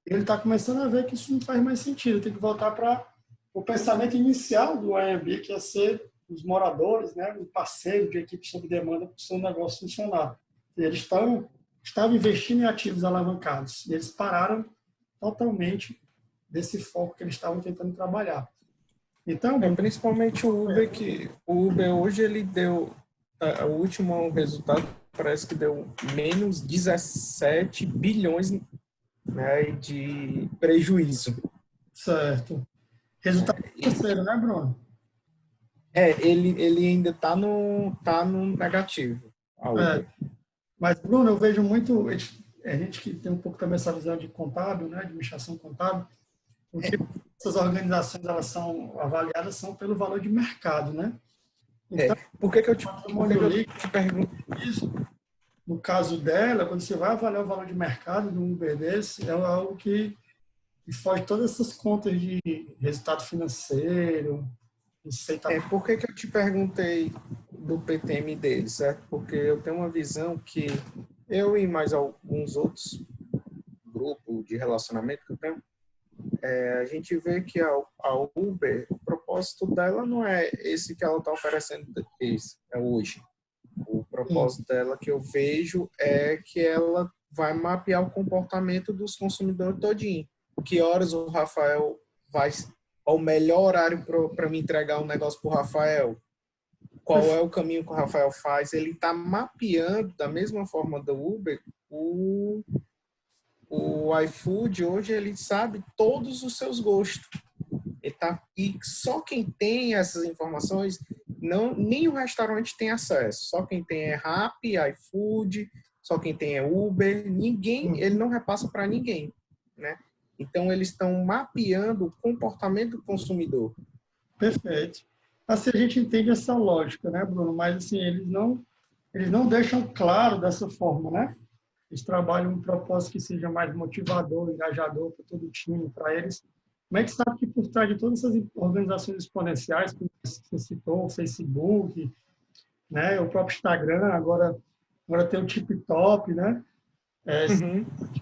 Ele está começando a ver que isso não faz mais sentido, tem que voltar para o pensamento inicial do Airbnb, que é ser os moradores, né, um parceiro de equipe sob demanda para o seu negócio funcionar. E eles estavam investindo em ativos alavancados e eles pararam totalmente desse foco que eles estavam tentando trabalhar. Então, Principalmente o Uber, que o Uber hoje ele deu, o último resultado parece que deu menos 17 bilhões, né, de prejuízo. certo. Resultado financeiro, né, Bruno? Ele ainda está no negativo. A Uber. Mas, Bruno, eu vejo muito, a gente que tem um pouco também essa visão de contábil, né, de administração contábil, o que essas organizações elas são avaliadas são pelo valor de mercado, né? Então, Por que eu te pergunto? isso, no caso dela, quando você vai avaliar o valor de mercado de um Uber desse, é algo que foge todas essas contas de resultado financeiro, receita. Por que eu te perguntei do PTM dele, certo? Porque eu tenho uma visão que eu e mais alguns outros grupos de relacionamento que eu tenho, a gente vê que a Uber, o propósito dela não é esse que ela está oferecendo hoje. O propósito dela que eu vejo é que ela vai mapear o comportamento dos consumidores todinho. Que horas o Rafael vai... o melhor horário para me entregar um negócio para o Rafael? Qual é o caminho que o Rafael faz? Ele está mapeando, da mesma forma do Uber, o iFood hoje ele sabe todos os seus gostos. E só quem tem essas informações, nem o restaurante tem acesso. Só quem tem é Rappi, iFood, só quem tem é Uber. Ele não repassa para ninguém, né? Então, eles estão mapeando o comportamento do consumidor. Perfeito. Assim, a gente entende essa lógica, né, Bruno? Mas, assim, eles não deixam claro dessa forma, né? Eles trabalham um propósito que seja mais motivador, engajador para todo o time, para eles. Como é que sabe que por trás de todas essas organizações exponenciais, como você citou, o Facebook, né, o próprio Instagram, agora tem o TikTok, né?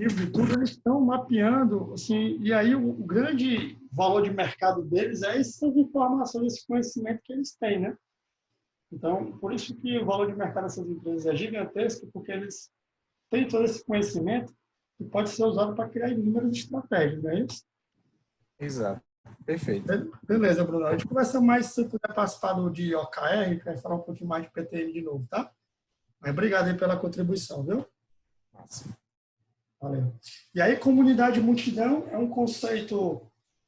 E tudo, eles estão mapeando, assim, e aí o grande valor de mercado deles é essas informações, esse conhecimento que eles têm, né? Então, por isso que o valor de mercado dessas empresas é gigantesco, porque eles têm todo esse conhecimento que pode ser usado para criar inúmeras estratégias, não é isso? Exato. Perfeito. Beleza, Bruno. A gente conversa mais se você puder participar do de OKR, que vai falar um pouquinho mais de PTM de novo, tá? Mas obrigado aí pela contribuição, viu? Nossa. Valeu. E aí, comunidade multidão é um conceito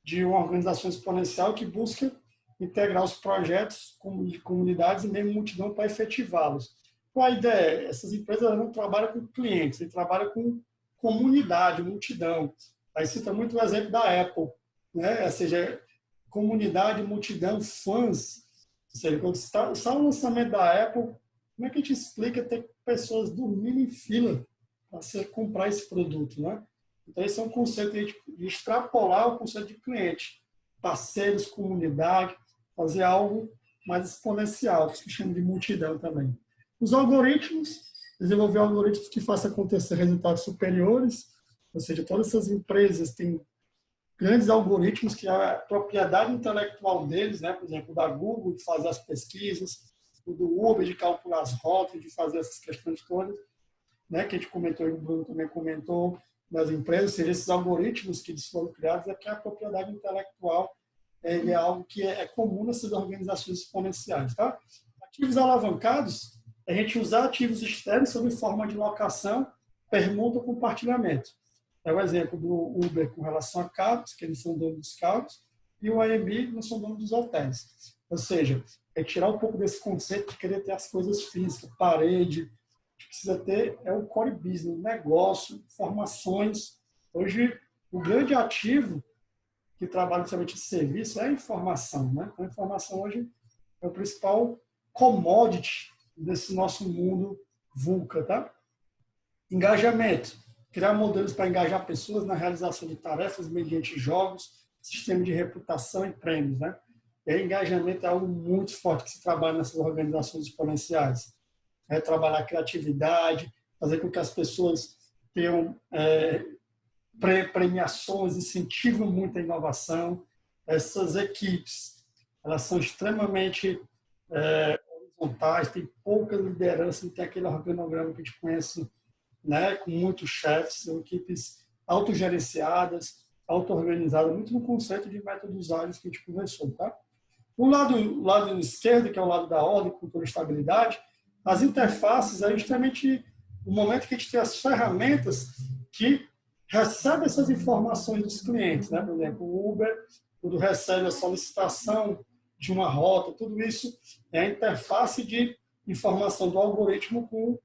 de uma organização exponencial que busca integrar os projetos de comunidades e mesmo multidão para efetivá-los. Qual a ideia? Essas empresas não trabalham com clientes, eles trabalham com comunidade, multidão. Aí cita muito o exemplo da Apple, né? Ou seja, comunidade, multidão, fãs. Ou seja, quando está o lançamento da Apple, como é que a gente explica ter pessoas dormindo em fila para você comprar esse produto, né? Então, esse é um conceito de extrapolar o conceito de cliente. Parceiros, comunidade, fazer algo mais exponencial, que se chama de multidão também. Os algoritmos, desenvolver algoritmos que façam acontecer resultados superiores, ou seja, todas essas empresas têm grandes algoritmos que a propriedade intelectual deles, né? Por exemplo, o da Google, de fazer as pesquisas, o do Uber, de calcular as rotas, de fazer essas questões todas, né, que a gente comentou e o Bruno também comentou, das empresas, ou seja, esses algoritmos que eles foram criados é que a propriedade intelectual é algo que é comum nessas organizações exponenciais. Tá? Ativos alavancados, a gente usar ativos externos sob forma de locação, permuta ou compartilhamento. É o exemplo do Uber com relação a carros, que eles são donos dos carros, e o Airbnb, que não são donos dos hotéis. Ou seja, é tirar um pouco desse conceito de querer ter as coisas físicas, parede. O que precisa ter é o core business, negócio, informações. Hoje, o grande ativo que trabalham somente de serviço é a informação, né? A informação hoje é o principal commodity desse nosso mundo VUCA, tá? Engajamento. Criar modelos para engajar pessoas na realização de tarefas mediante jogos, sistema de reputação e prêmios, né? E aí, engajamento é algo muito forte que se trabalha nessas organizações exponenciais. É trabalhar a criatividade, fazer com que as pessoas tenham premiações, incentivam muito a inovação. Essas equipes, elas são extremamente horizontais, tem pouca liderança, não tem aquele organograma que a gente conhece, né, com muitos chefes, são equipes autogerenciadas, auto-organizadas, muito no conceito de métodos ágeis que a gente conversou, tá? O lado esquerdo, que é o lado da ordem, cultura e estabilidade, as interfaces é justamente o momento que a gente tem as ferramentas que recebem essas informações dos clientes, né? Por exemplo, o Uber, quando recebe a solicitação de uma rota, tudo isso é a interface de informação do algoritmo com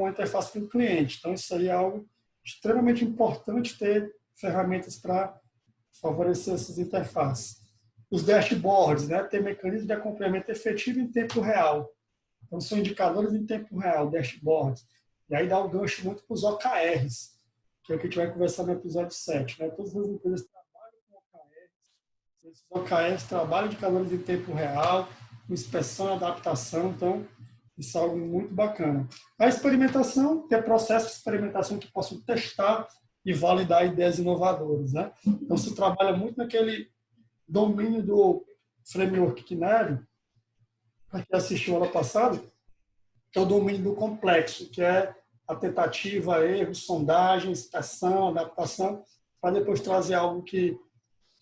a interface com o cliente. Então, isso aí é algo extremamente importante, ter ferramentas para favorecer essas interfaces. Os dashboards, né? Ter mecanismo de acompanhamento efetivo em tempo real. Então, são indicadores em tempo real, dashboards. E aí dá um gancho muito para os OKRs, que é o que a gente vai conversar no episódio 7. Né? Todas as empresas trabalham com OKRs. Esses OKRs trabalham indicadores em tempo real, com inspeção e adaptação. Então, isso é algo muito bacana. A experimentação, ter processos de experimentação que possam testar e validar ideias inovadoras. Né? Então, se trabalha muito naquele domínio do framework Kinero, para quem assistiu ano passado, que é o domínio do complexo, que é a tentativa, erro, sondagem, inspeção, adaptação, para depois trazer algo que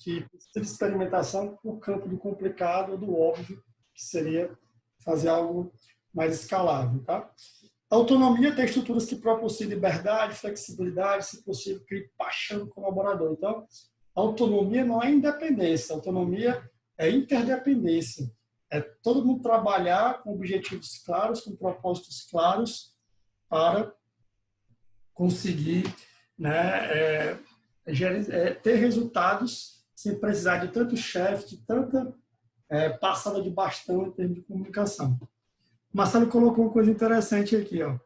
precisa de experimentação para o campo do complicado ou do óbvio, que seria fazer algo mais escalável. Tá? A autonomia tem estruturas que proporcionam liberdade, flexibilidade, se possível, crie paixão do colaborador. Então, a autonomia não é independência, a autonomia é interdependência. É todo mundo trabalhar com objetivos claros, com propósitos claros, para conseguir, né, ter resultados sem precisar de tanto chefe, de tanta passada de bastão em termos de comunicação. O Marcelo colocou uma coisa interessante aqui. Ó.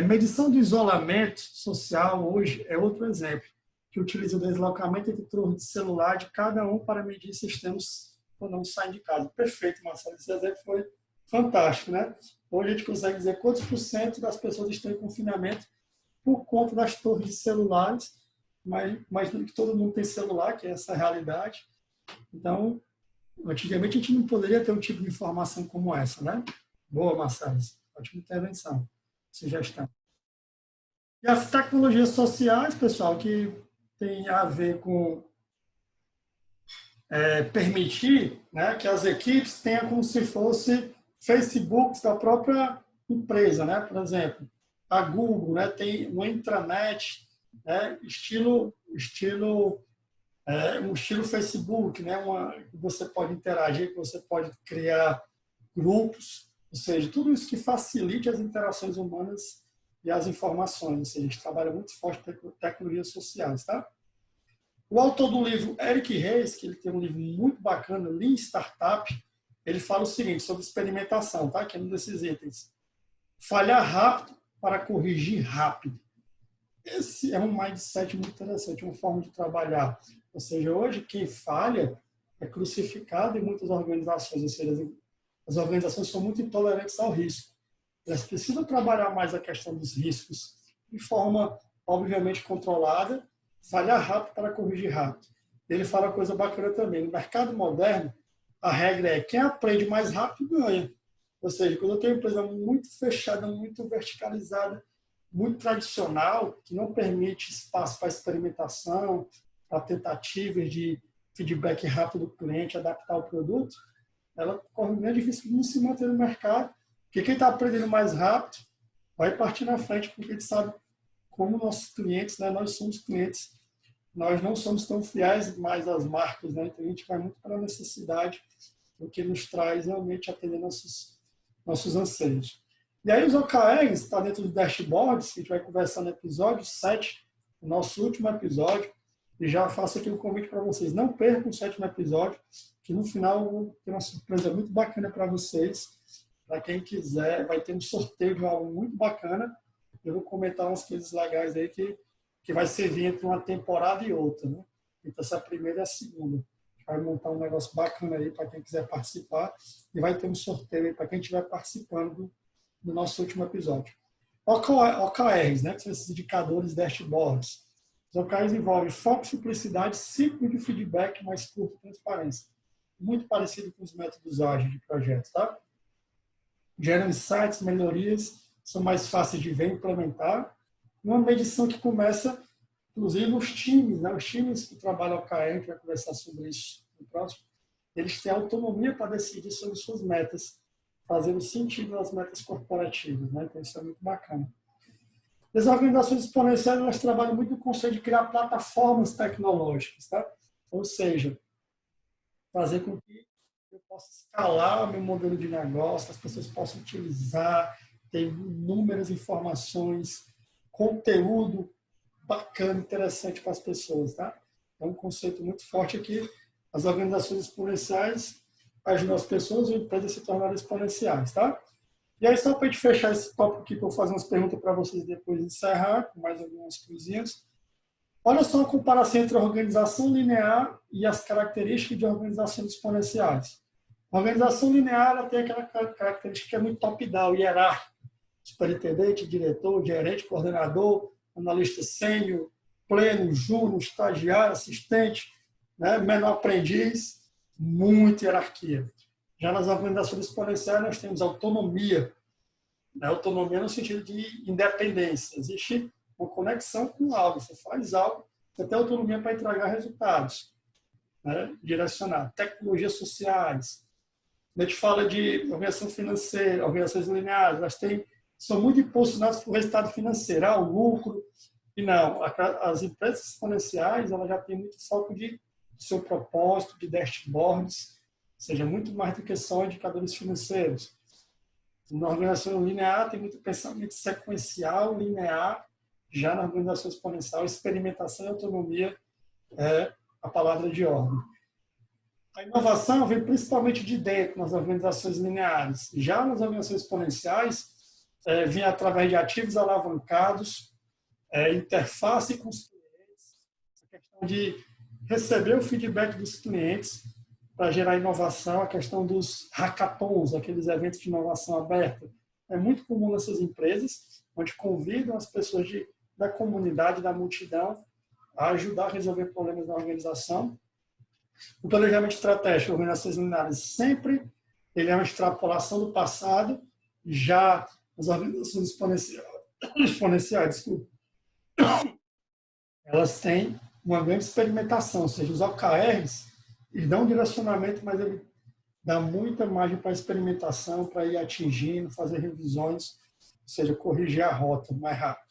Medição do isolamento social hoje é outro exemplo, que utiliza o deslocamento entre torres de celular de cada um para medir se estamos ou não saem de casa. Perfeito, Marcelo. Esse exemplo foi fantástico, né? Hoje a gente consegue dizer quantos % das pessoas estão em confinamento por conta das torres de celulares, mas imaginando que todo mundo tem celular, que é essa realidade. Então, antigamente a gente não poderia ter um tipo de informação como essa, né? Boa, Marcelo. Ótima intervenção, sugestão. E as tecnologias sociais, pessoal, que tem a ver com permitir, né, que as equipes tenham como se fosse Facebooks da própria empresa, né? Por exemplo, a Google, né, tem uma intranet, né, um estilo Facebook, né, que você pode interagir, que você pode criar grupos, ou seja, tudo isso que facilite as interações humanas e as informações. Ou seja, a gente trabalha muito forte com tecnologias sociais, tá? O autor do livro, Eric Ries, que ele tem um livro muito bacana, Lean Startup, ele fala o seguinte sobre experimentação, tá? Que é um desses itens. Falhar rápido para corrigir rápido. Esse é um mindset muito interessante, uma forma de trabalhar. Ou seja, hoje quem falha é crucificado em muitas organizações. Ou seja, as organizações são muito intolerantes ao risco. Elas precisam trabalhar mais a questão dos riscos de forma, obviamente, controlada, falhar rápido para corrigir rápido. Ele fala uma coisa bacana também. No mercado moderno, a regra é quem aprende mais rápido ganha. Ou seja, quando eu tenho uma empresa muito fechada, muito verticalizada, muito tradicional, que não permite espaço para experimentação, para tentativas de feedback rápido do cliente, adaptar o produto, ela corre um grande risco de não se manter no mercado, porque quem está aprendendo mais rápido vai partir na frente, porque a gente sabe como nossos clientes, né, nós somos clientes, nós não somos tão fiéis mais às marcas, né, então a gente vai muito para a necessidade, o que nos traz realmente atender nossos anseios. E aí os OKRs está dentro do dashboards, que a gente vai conversar no episódio 7, o nosso último episódio, E já faço aqui um convite para vocês. Não percam o 7º episódio, que no final tem uma surpresa muito bacana para vocês. Para quem quiser, vai ter um sorteio de algo muito bacana. Eu vou comentar umas coisas legais aí que vai servir entre uma temporada e outra, né? Então, essa é a primeira e a segunda. Vai montar um negócio bacana aí para quem quiser participar. E vai ter um sorteio aí para quem estiver participando do nosso último episódio. OKRs, né? Que são esses indicadores dashboards. Os OKRs envolvem foco, simplicidade, ciclo de feedback mais curto e transparência. Muito parecido com os métodos ágeis de projetos, tá? Geram insights, melhorias, são mais fáceis de ver e implementar. Uma medição que começa, inclusive, os times, né? Os times que trabalham OKR, a gente vai conversar sobre isso no próximo, eles têm autonomia para decidir sobre suas metas, fazendo sentido nas metas corporativas, né? Então, isso é muito bacana. As organizações exponenciais, elas trabalham muito no conceito de criar plataformas tecnológicas, tá? Ou seja, fazer com que eu possa escalar o meu modelo de negócio, as pessoas possam utilizar, ter inúmeras informações, conteúdo bacana, interessante para as pessoas, tá? É um conceito muito forte aqui. As organizações exponenciais ajudam as pessoas e as empresas a se tornarem exponenciais, tá? E aí, só para a gente fechar esse tópico aqui, que eu vou fazer umas perguntas para vocês depois de encerrar, com mais algumas coisinhas. Olha só a comparação entre a organização linear e as características de organizações exponenciais. A organização linear ela tem aquela característica que é muito top-down, hierárquica. Superintendente, diretor, gerente, coordenador, analista sênior, pleno, júnior, estagiário, assistente, né, menor aprendiz, muita hierarquia. Já nas organizações exponenciais nós temos autonomia. Né, autonomia no sentido de independência. Existe uma conexão com algo. Você faz algo, você tem autonomia para entregar resultados, né, direcionar. Tecnologias sociais. A gente fala de organização financeira, organizações lineares, elas são muito impulsionadas por resultado financeiro, o lucro. E não, as empresas exponenciais elas já têm muito foco de seu propósito, de dashboards, ou seja, muito mais do que só indicadores financeiros. Na organização linear tem muito pensamento sequencial, linear. Já na organização exponencial, experimentação e autonomia é a palavra de ordem. A inovação vem principalmente de dentro, nas organizações lineares. Já nas organizações exponenciais, vem através de ativos alavancados, interface com os clientes, a questão de receber o feedback dos clientes para gerar inovação, a questão dos hackathons, aqueles eventos de inovação aberta. É muito comum nessas empresas, onde convidam as pessoas da comunidade, da multidão, a ajudar a resolver problemas na organização. O planejamento estratégico, organizações lineares, sempre ele é uma extrapolação do passado, já as organizações exponenciais, desculpa, elas têm uma grande experimentação, ou seja, os OKRs, eles dão um direcionamento, mas ele dá muita margem para experimentação, para ir atingindo, fazer revisões, ou seja, corrigir a rota mais rápido.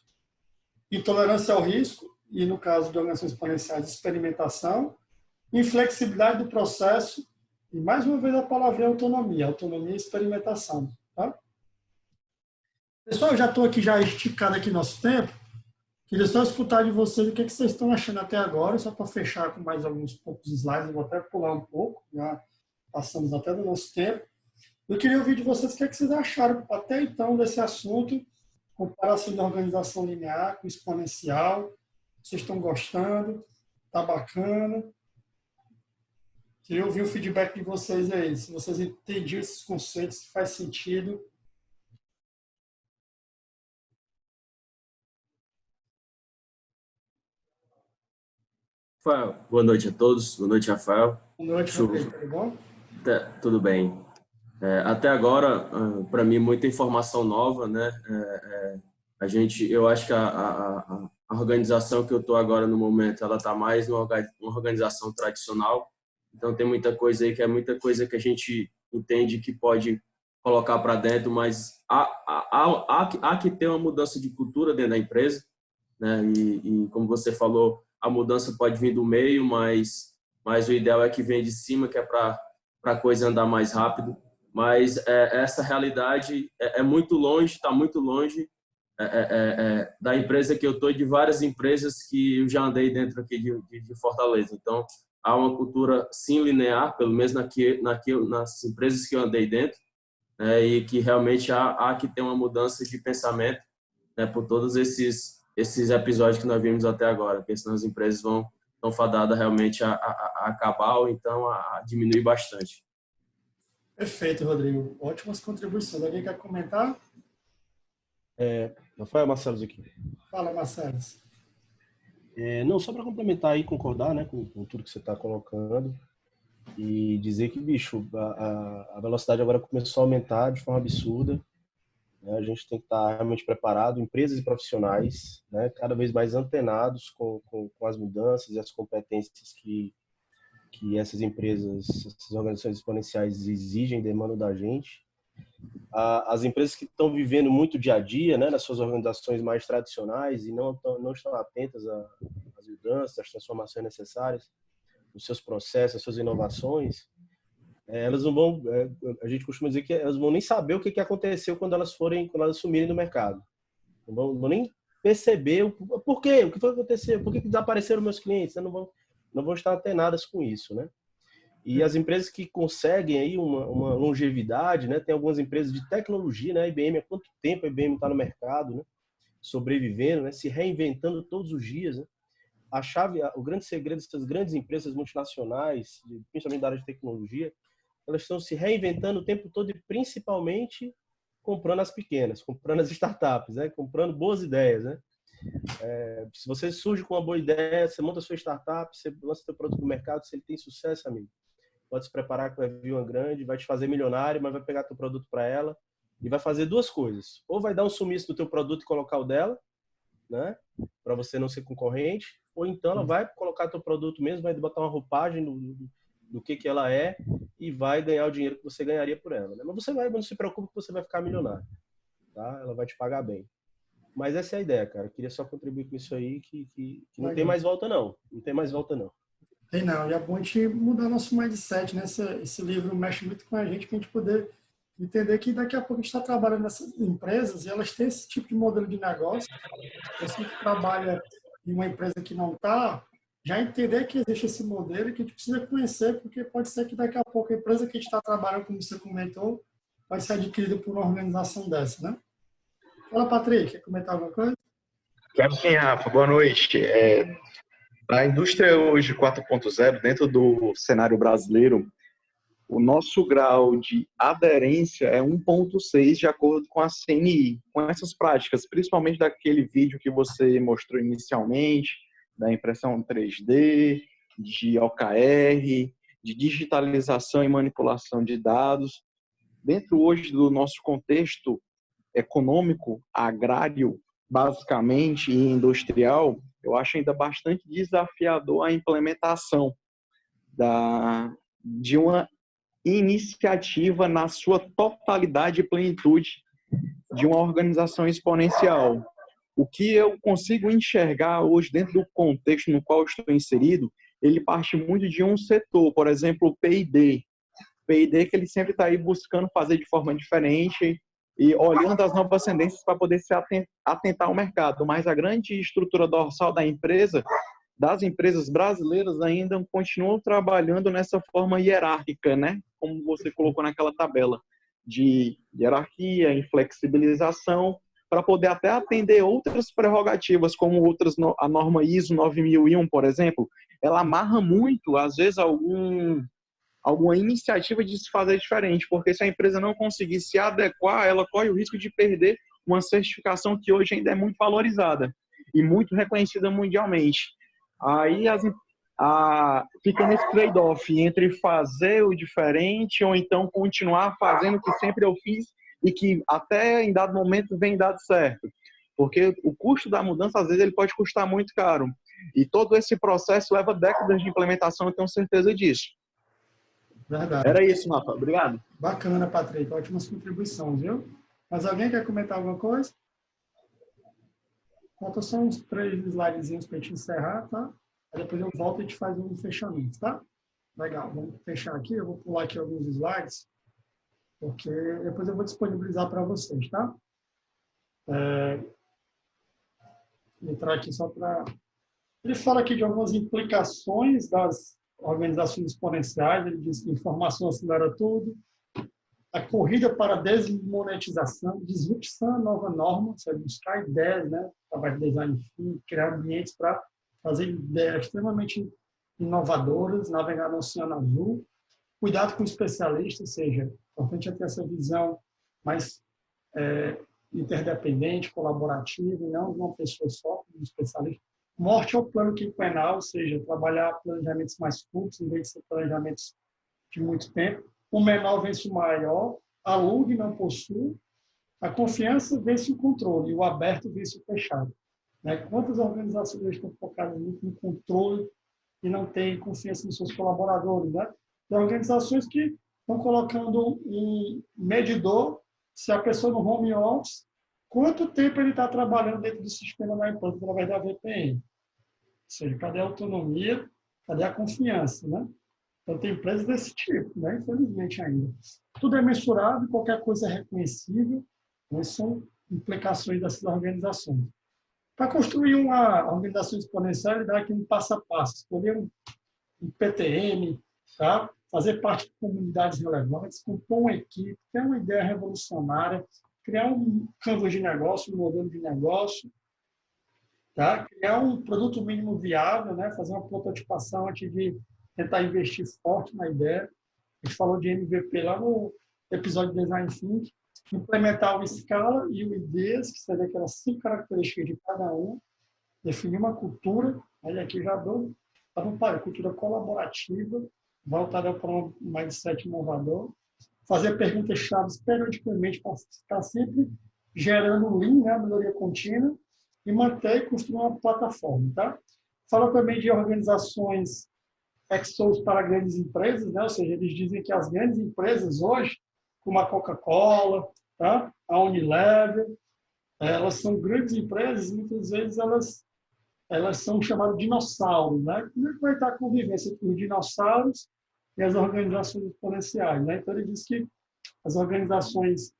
Intolerância ao risco, e no caso de organizações exponenciais, experimentação, inflexibilidade do processo, e mais uma vez a palavra é autonomia e experimentação. Tá? Pessoal, eu já estou aqui já esticado aqui nosso tempo. Queria só escutar de vocês o que vocês estão achando até agora, só para fechar com mais alguns poucos slides, eu vou até pular um pouco, já passamos até do nosso tempo. Eu queria ouvir de vocês o que vocês acharam até então desse assunto, comparação da organização linear com exponencial. Vocês estão gostando? Tá bacana? Queria ouvir o feedback de vocês aí, se vocês entendiam esses conceitos, se faz sentido. Boa noite a todos. Boa noite, Rafael. Boa noite, Rafael. Tudo bom? Tudo bem. Até agora, para mim, muita informação nova, né? Eu acho que a organização que eu estou agora no momento, ela está mais uma organização tradicional. Então, tem muita coisa aí que é muita coisa que a gente entende que pode colocar para dentro, mas há que ter uma mudança de cultura dentro da empresa, né? E como você falou, a mudança pode vir do meio, mas o ideal é que venha de cima, que é para a coisa andar mais rápido. Mas essa realidade é muito longe, está muito longe da empresa que eu estou e de várias empresas que eu já andei dentro aqui de Fortaleza. Então, há uma cultura, sim, linear, pelo menos nas empresas que eu andei dentro, e que realmente há que ter uma mudança de pensamento, né, por todos esses episódios que nós vimos até agora, porque senão as empresas estão fadadas realmente a acabar ou então a diminuir bastante. Perfeito, Rodrigo. Ótimas contribuições. Alguém quer comentar? Rafael, Marcelo aqui. Fala, Marcelo. Não, só para complementar e concordar, né, com tudo que você está colocando e dizer que, bicho, a velocidade agora começou a aumentar de forma absurda, né? A gente tem que estar realmente preparado, empresas e profissionais, né, cada vez mais antenados com as mudanças e as competências que essas empresas, essas organizações exponenciais exigem, demandam da gente. As empresas que estão vivendo muito dia a dia, né, nas suas organizações mais tradicionais e não estão atentas às mudanças, às transformações necessárias, nos seus processos, as suas inovações, elas não vão, a gente costuma dizer que elas vão nem saber o que aconteceu quando elas sumirem do mercado. Não vão nem perceber por quê, o que foi que aconteceu, por que desapareceram meus clientes, não vão estar antenadas com isso, né? E as empresas que conseguem aí uma longevidade, né? Tem algumas empresas de tecnologia, né? A IBM, há quanto tempo a IBM está no mercado, né? Sobrevivendo, né? Se reinventando todos os dias, né? O grande segredo dessas grandes empresas multinacionais, principalmente da área de tecnologia, elas estão se reinventando o tempo todo e principalmente comprando as pequenas, comprando as startups, né? Comprando boas ideias, né? Se você surge com uma boa ideia, você monta a sua startup, você lança seu produto no mercado, se ele tem sucesso, amigo, pode se preparar que vai vir uma grande, vai te fazer milionário, mas vai pegar teu produto para ela e vai fazer duas coisas. Ou vai dar um sumiço do teu produto e colocar o dela, né? Para você não ser concorrente, ou então ela vai colocar teu produto mesmo, vai botar uma roupagem do que ela é e vai ganhar o dinheiro que você ganharia por ela, né? Mas não se preocupe que você vai ficar milionário, tá? Ela vai te pagar bem. Mas essa é a ideia, cara. Eu queria só contribuir com isso aí, que não tem mais volta, não. Não tem mais volta, não. Tem não. E é bom a gente mudar nosso mindset, né? Esse livro mexe muito com a gente, para a gente poder entender que daqui a pouco a gente está trabalhando nessas empresas e elas têm esse tipo de modelo de negócio. Você que trabalha em uma empresa que não está, já entender que existe esse modelo e que a gente precisa conhecer, porque pode ser que daqui a pouco a empresa que a gente está trabalhando, como você comentou, vai ser adquirida por uma organização dessa, né? Fala, Patrick, quer comentar alguma coisa? Quero sim, Rafa. Boa noite. A indústria hoje 4.0, dentro do cenário brasileiro, o nosso grau de aderência é 1.6 de acordo com a CNI. Com essas práticas, principalmente daquele vídeo que você mostrou inicialmente, da impressão 3D, de OKR, de digitalização e manipulação de dados. Dentro hoje do nosso contexto econômico, agrário, basicamente, e industrial, eu acho ainda bastante desafiador a implementação de uma iniciativa na sua totalidade e plenitude de uma organização exponencial. O que eu consigo enxergar hoje dentro do contexto no qual estou inserido, ele parte muito de um setor, por exemplo, o P&D. P&D que ele sempre está aí buscando fazer de forma diferente e olhando as novas tendências para poder se atentar ao mercado. Mas a grande estrutura dorsal das empresas brasileiras ainda continuam trabalhando nessa forma hierárquica, né? Como você colocou naquela tabela de hierarquia, inflexibilização, para poder até atender outras prerrogativas, como a norma ISO 9001, por exemplo. Ela amarra muito, às vezes, alguma iniciativa de se fazer diferente, porque se a empresa não conseguir se adequar, ela corre o risco de perder uma certificação que hoje ainda é muito valorizada e muito reconhecida mundialmente. Aí fica nesse trade-off entre fazer o diferente ou então continuar fazendo o que sempre eu fiz e que até em dado momento vem dado certo. Porque o custo da mudança, às vezes, ele pode custar muito caro. E todo esse processo leva décadas de implementação, eu tenho certeza disso. Verdade. Era isso, Rafa. Obrigado. Bacana, Patrick. Ótimas contribuições, viu? Mas alguém quer comentar alguma coisa? Faltam só uns 3 slidezinhos para a gente encerrar, tá? Aí depois eu volto e a gente faz um fechamento, tá? Legal. Vamos fechar aqui. Eu vou pular aqui alguns slides, porque depois eu vou disponibilizar para vocês, tá? entrar aqui só para... Ele fala aqui de algumas implicações das organizações exponenciais. Ele diz que informação acelera tudo, a corrida para a desmonetização, disrupção é nova norma, você vai buscar ideias, né? Trabalho de design, enfim, criar ambientes para fazer ideias extremamente inovadoras, navegar no oceano azul, cuidado com o especialista, ou seja, é importante ter essa visão mais interdependente, colaborativa, e não de uma pessoa só, um especialista. Morte ao plano quinquenal, ou seja, trabalhar planejamentos mais curtos, em vez de ser planejamentos de muito tempo. O menor vence o maior, a LUG não possui, a confiança vence o controle, e o aberto vence o fechado. Né? Quantas organizações estão focadas muito no controle e não têm confiança nos seus colaboradores? Né? Tem organizações que estão colocando um medidor, se a pessoa no home office, quanto tempo ele está trabalhando dentro do sistema da empresa através da VPN. Ou seja, cadê a autonomia, cadê a confiança, né? Então, tem empresas desse tipo, né? Infelizmente ainda. Tudo é mensurável, qualquer coisa é reconhecível, mas são implicações dessas organizações. Para construir uma organização exponencial, ele dá aqui um passo a passo. Escolher um PTM, tá? Fazer parte de comunidades relevantes, compor uma equipe, ter uma ideia revolucionária, criar um canvas de negócio, um modelo de negócio, tá? Criar um produto mínimo viável, né? Fazer uma prototipação antes de tentar investir forte na ideia. A gente falou de MVP lá no episódio de Design Think. Implementar o escala e o IDEAS, que seria aquelas 5 características de cada um. Definir uma cultura. Aí aqui já dou para cultura colaborativa, voltada para um mindset inovador. Fazer perguntas chaves periodicamente para estar sempre gerando lean, né, melhoria contínua, e manter e construir uma plataforma. Tá? Fala também de organizações exos para grandes empresas, né? Ou seja, eles dizem que as grandes empresas hoje, como a Coca-Cola, tá? A Unilever, elas são grandes empresas e muitas vezes elas são chamadas de dinossauros, né? Como é que vai estar a convivência entre os dinossauros e as organizações exponenciais, né? Então, ele diz que as organizações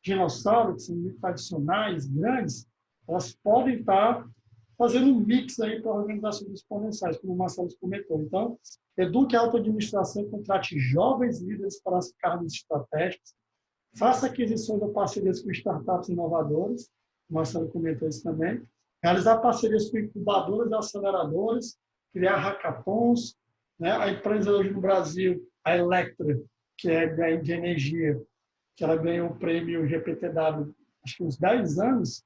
dinossauros, que são muito tradicionais, grandes, elas podem estar fazendo um mix aí para organizações exponenciais, como o Marcelo comentou. Então, eduque a auto-administração e contrate jovens líderes para as cargos estratégicos, faça aquisições ou parcerias com startups inovadoras, o Marcelo comentou isso também, realizar parcerias com incubadoras e aceleradoras, criar hackathons, né? A empresa hoje no Brasil, a Electra, que é de energia, que ela ganhou o prêmio GPTW, acho que uns 10 anos,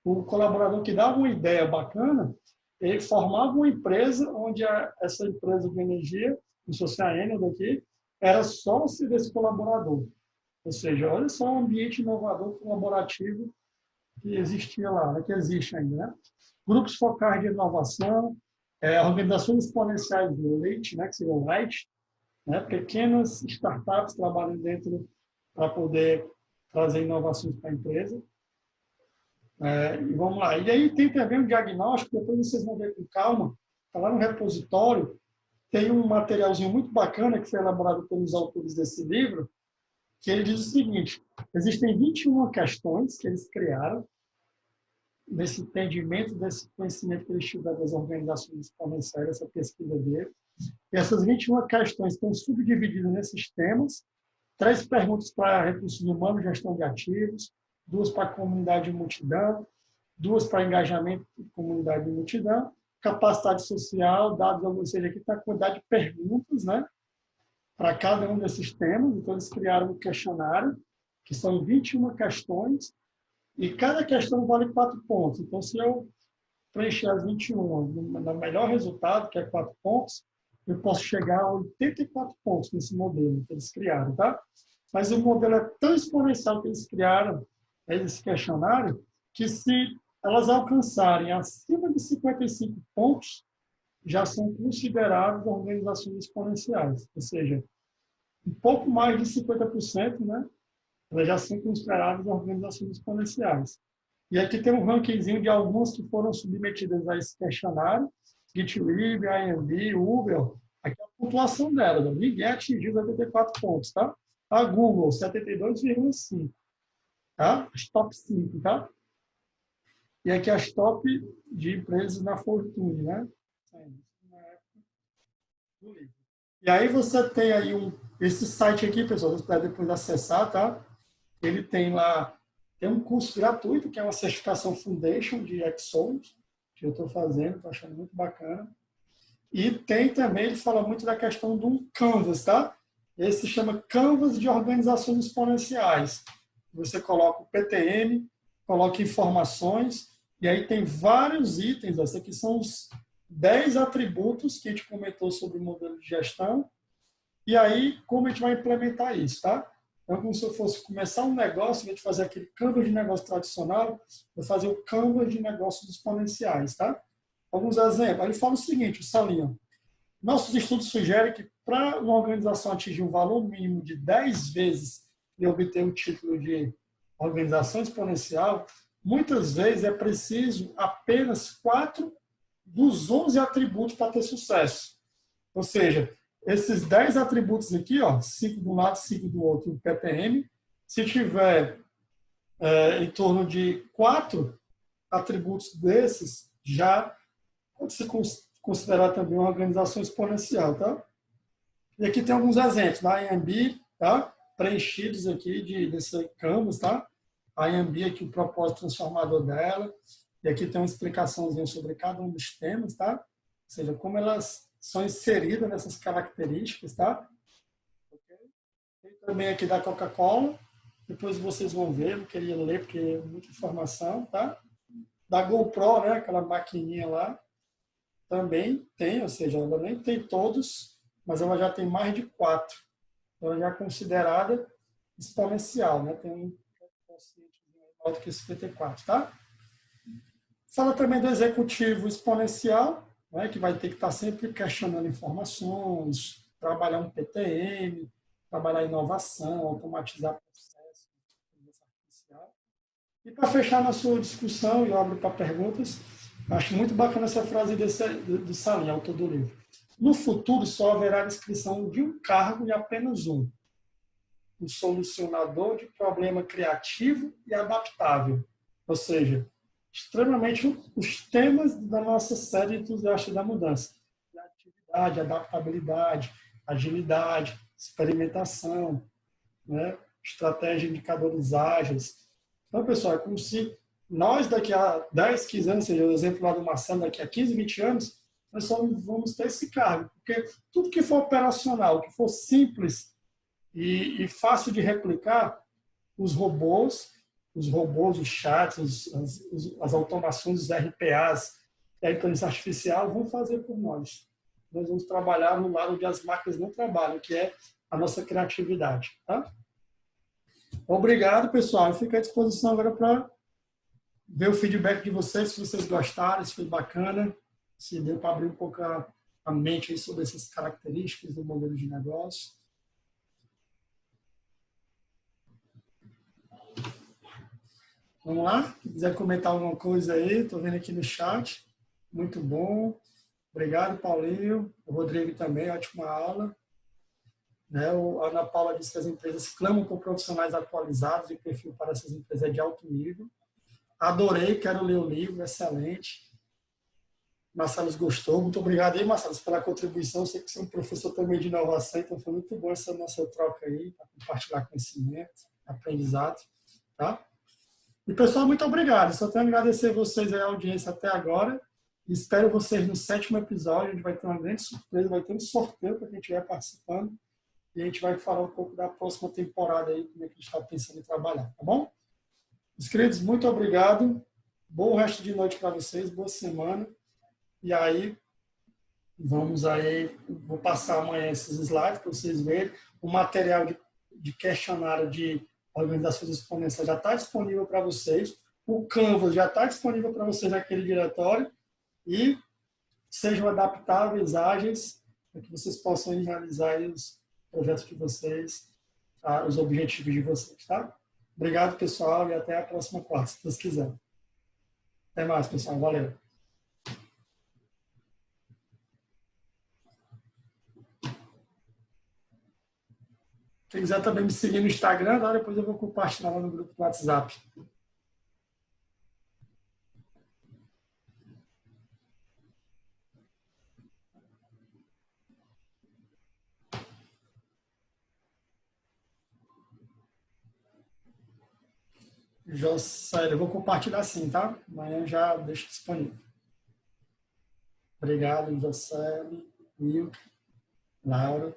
o colaborador que dava uma ideia bacana, ele formava uma empresa onde essa empresa de energia, como se fosse a Enel daqui, era sócio desse colaborador. Ou seja, olha só o ambiente inovador colaborativo que existia lá, né, que existe ainda. Né? Grupos focais de inovação, organizações exponenciais do leite, né, que seria o LIGHT, né, pequenas startups trabalhando dentro para poder trazer inovações para a empresa. E vamos lá. E aí tem também um diagnóstico, depois vocês vão ver com calma, está lá no repositório, tem um materialzinho muito bacana que foi elaborado pelos autores desse livro, que ele diz o seguinte: existem 21 questões que eles criaram, desse entendimento, desse conhecimento que eles tiveram das organizações exponenciais, essa pesquisa dele. E essas 21 questões estão subdivididas nesses temas: 3 perguntas para recursos humanos, gestão de ativos, 2 para comunidade e multidão, 2 para engajamento de comunidade e multidão, capacidade social, dados, ou seja, aqui está a quantidade de perguntas, né, para cada um desses temas. Então, eles criaram um questionário, que são 21 questões, e cada questão vale 4 pontos. Então, se eu preencher as 21 no melhor resultado, que é 4 pontos, eu posso chegar a 84 pontos nesse modelo que eles criaram, tá? Mas o modelo é tão exponencial que eles criaram, esse questionário, que se elas alcançarem acima de 55 pontos, já são consideradas organizações exponenciais. Ou seja, um pouco mais de 50%, né, elas já são consideradas organizações exponenciais. E aqui tem um rankingzinho de algumas que foram submetidas a esse questionário: GitLib, IMD, Uber. Aqui é a pontuação delas. Ninguém atingiu 84 pontos, tá? A Google, 72,5. Tá? Os top 5, tá? E aqui as top de empresas na Fortune, né? Na época do livro. E aí você tem aí esse site aqui, pessoal, você pode depois acessar, tá? Ele tem lá, tem um curso gratuito, que é uma certificação Foundation de Excel, que eu estou fazendo, estou achando muito bacana. E tem também, ele fala muito da questão do Canvas, tá? Esse se chama Canvas de Organizações Exponenciais. Você coloca o PTM, coloca informações, e aí tem vários itens. Esses aqui são os 10 atributos que a gente comentou sobre o modelo de gestão. E aí, como a gente vai implementar isso, tá? Então, como se eu fosse começar um negócio, em vez de fazer aquele Canvas de negócio tradicional, vou fazer o Canvas de negócios exponenciais, tá? Alguns exemplos. Ele fala o seguinte, o Salinho. Nossos estudos sugerem que para uma organização atingir um valor mínimo de 10 vezes e obter o título de organização exponencial, muitas vezes é preciso apenas 4 dos 11 atributos para ter sucesso. Ou seja, esses 10 atributos aqui, 5 de um lado, 5 do outro, o PTM, se tiver em torno de 4 atributos desses, já pode se considerar também uma organização exponencial, tá? E aqui tem alguns exemplos da IMB, tá? Preenchidos aqui desse Canvas, tá? A IMB aqui, o propósito transformador dela. E aqui tem uma explicaçãozinha sobre cada um dos temas, tá? Ou seja, como elas são inseridas nessas características, tá? Okay? Tem também aqui da Coca-Cola. Depois vocês vão ver, não queria ler porque é muita informação, tá? Da GoPro, né? Aquela maquininha lá. Também tem, ou seja, ela nem tem todos, mas ela já tem mais de 4. Então, ela já é considerada exponencial, né? Tem um quociente maior do que 54, tá? Fala também do executivo exponencial, né? Que vai ter que estar sempre questionando informações, trabalhar um PTM, trabalhar inovação, automatizar processos, inteligência artificial. E para fechar na sua discussão, eu abro para perguntas. Acho muito bacana essa frase do Salim, autor do livro. No futuro, só haverá inscrição de um cargo e apenas um solucionador de problema criativo e adaptável. Ou seja, extremamente os temas da nossa série de entusiastas da mudança. Criatividade, adaptabilidade, agilidade, experimentação, né? Estratégia de indicadores ágeis. Então, pessoal, é como se nós, daqui a 10, 15 anos, seja o exemplo lá do Marcelo, daqui a 15, 20 anos, nós só vamos ter esse cargo. Porque tudo que for operacional, que for simples e fácil de replicar, os robôs, os chats, as automações, os RPAs, a inteligência artificial vão fazer por nós. Nós vamos trabalhar no lado onde as máquinas não trabalham, que é a nossa criatividade. Tá? Obrigado, pessoal. Eu fico à disposição agora para ver o feedback de vocês, se vocês gostaram, se foi bacana, se deu para abrir um pouco a mente aí sobre essas características do modelo de negócio. Vamos lá? Se quiser comentar alguma coisa aí, estou vendo aqui no chat. Muito bom. Obrigado, Paulinho. O Rodrigo também, ótima aula. Né? A Ana Paula disse que as empresas clamam por profissionais atualizados e o perfil para essas empresas é de alto nível. Adorei, quero ler o livro, excelente. Marcelo gostou. Muito obrigado aí, Marcelo, pela contribuição. Sei que você é um professor também de inovação, então foi muito bom essa nossa troca aí, para compartilhar conhecimento, aprendizado. Tá? E, pessoal, muito obrigado. Só tenho a agradecer a vocês a audiência até agora. Espero vocês no 7º episódio. A gente vai ter uma grande surpresa, vai ter um sorteio para quem estiver participando. E a gente vai falar um pouco da próxima temporada aí, como é que a gente está pensando em trabalhar, tá bom? Meus queridos, muito obrigado. Bom resto de noite para vocês, boa semana. E aí, vamos aí, vou passar amanhã esses slides para vocês verem. O material de questionário de organizações exponenciais já está disponível para vocês. O Canvas já está disponível para vocês naquele diretório. E sejam adaptáveis, ágeis, para que vocês possam realizar aí os projetos de vocês, os objetivos de vocês, tá? Obrigado, pessoal, e até a próxima quarta, se Deus quiser. Até mais, pessoal. Valeu. Quem quiser também me seguir no Instagram, depois eu vou compartilhar lá no grupo do WhatsApp. José, eu vou compartilhar sim, tá? Amanhã já deixo disponível. Obrigado, José, Milton, Laura.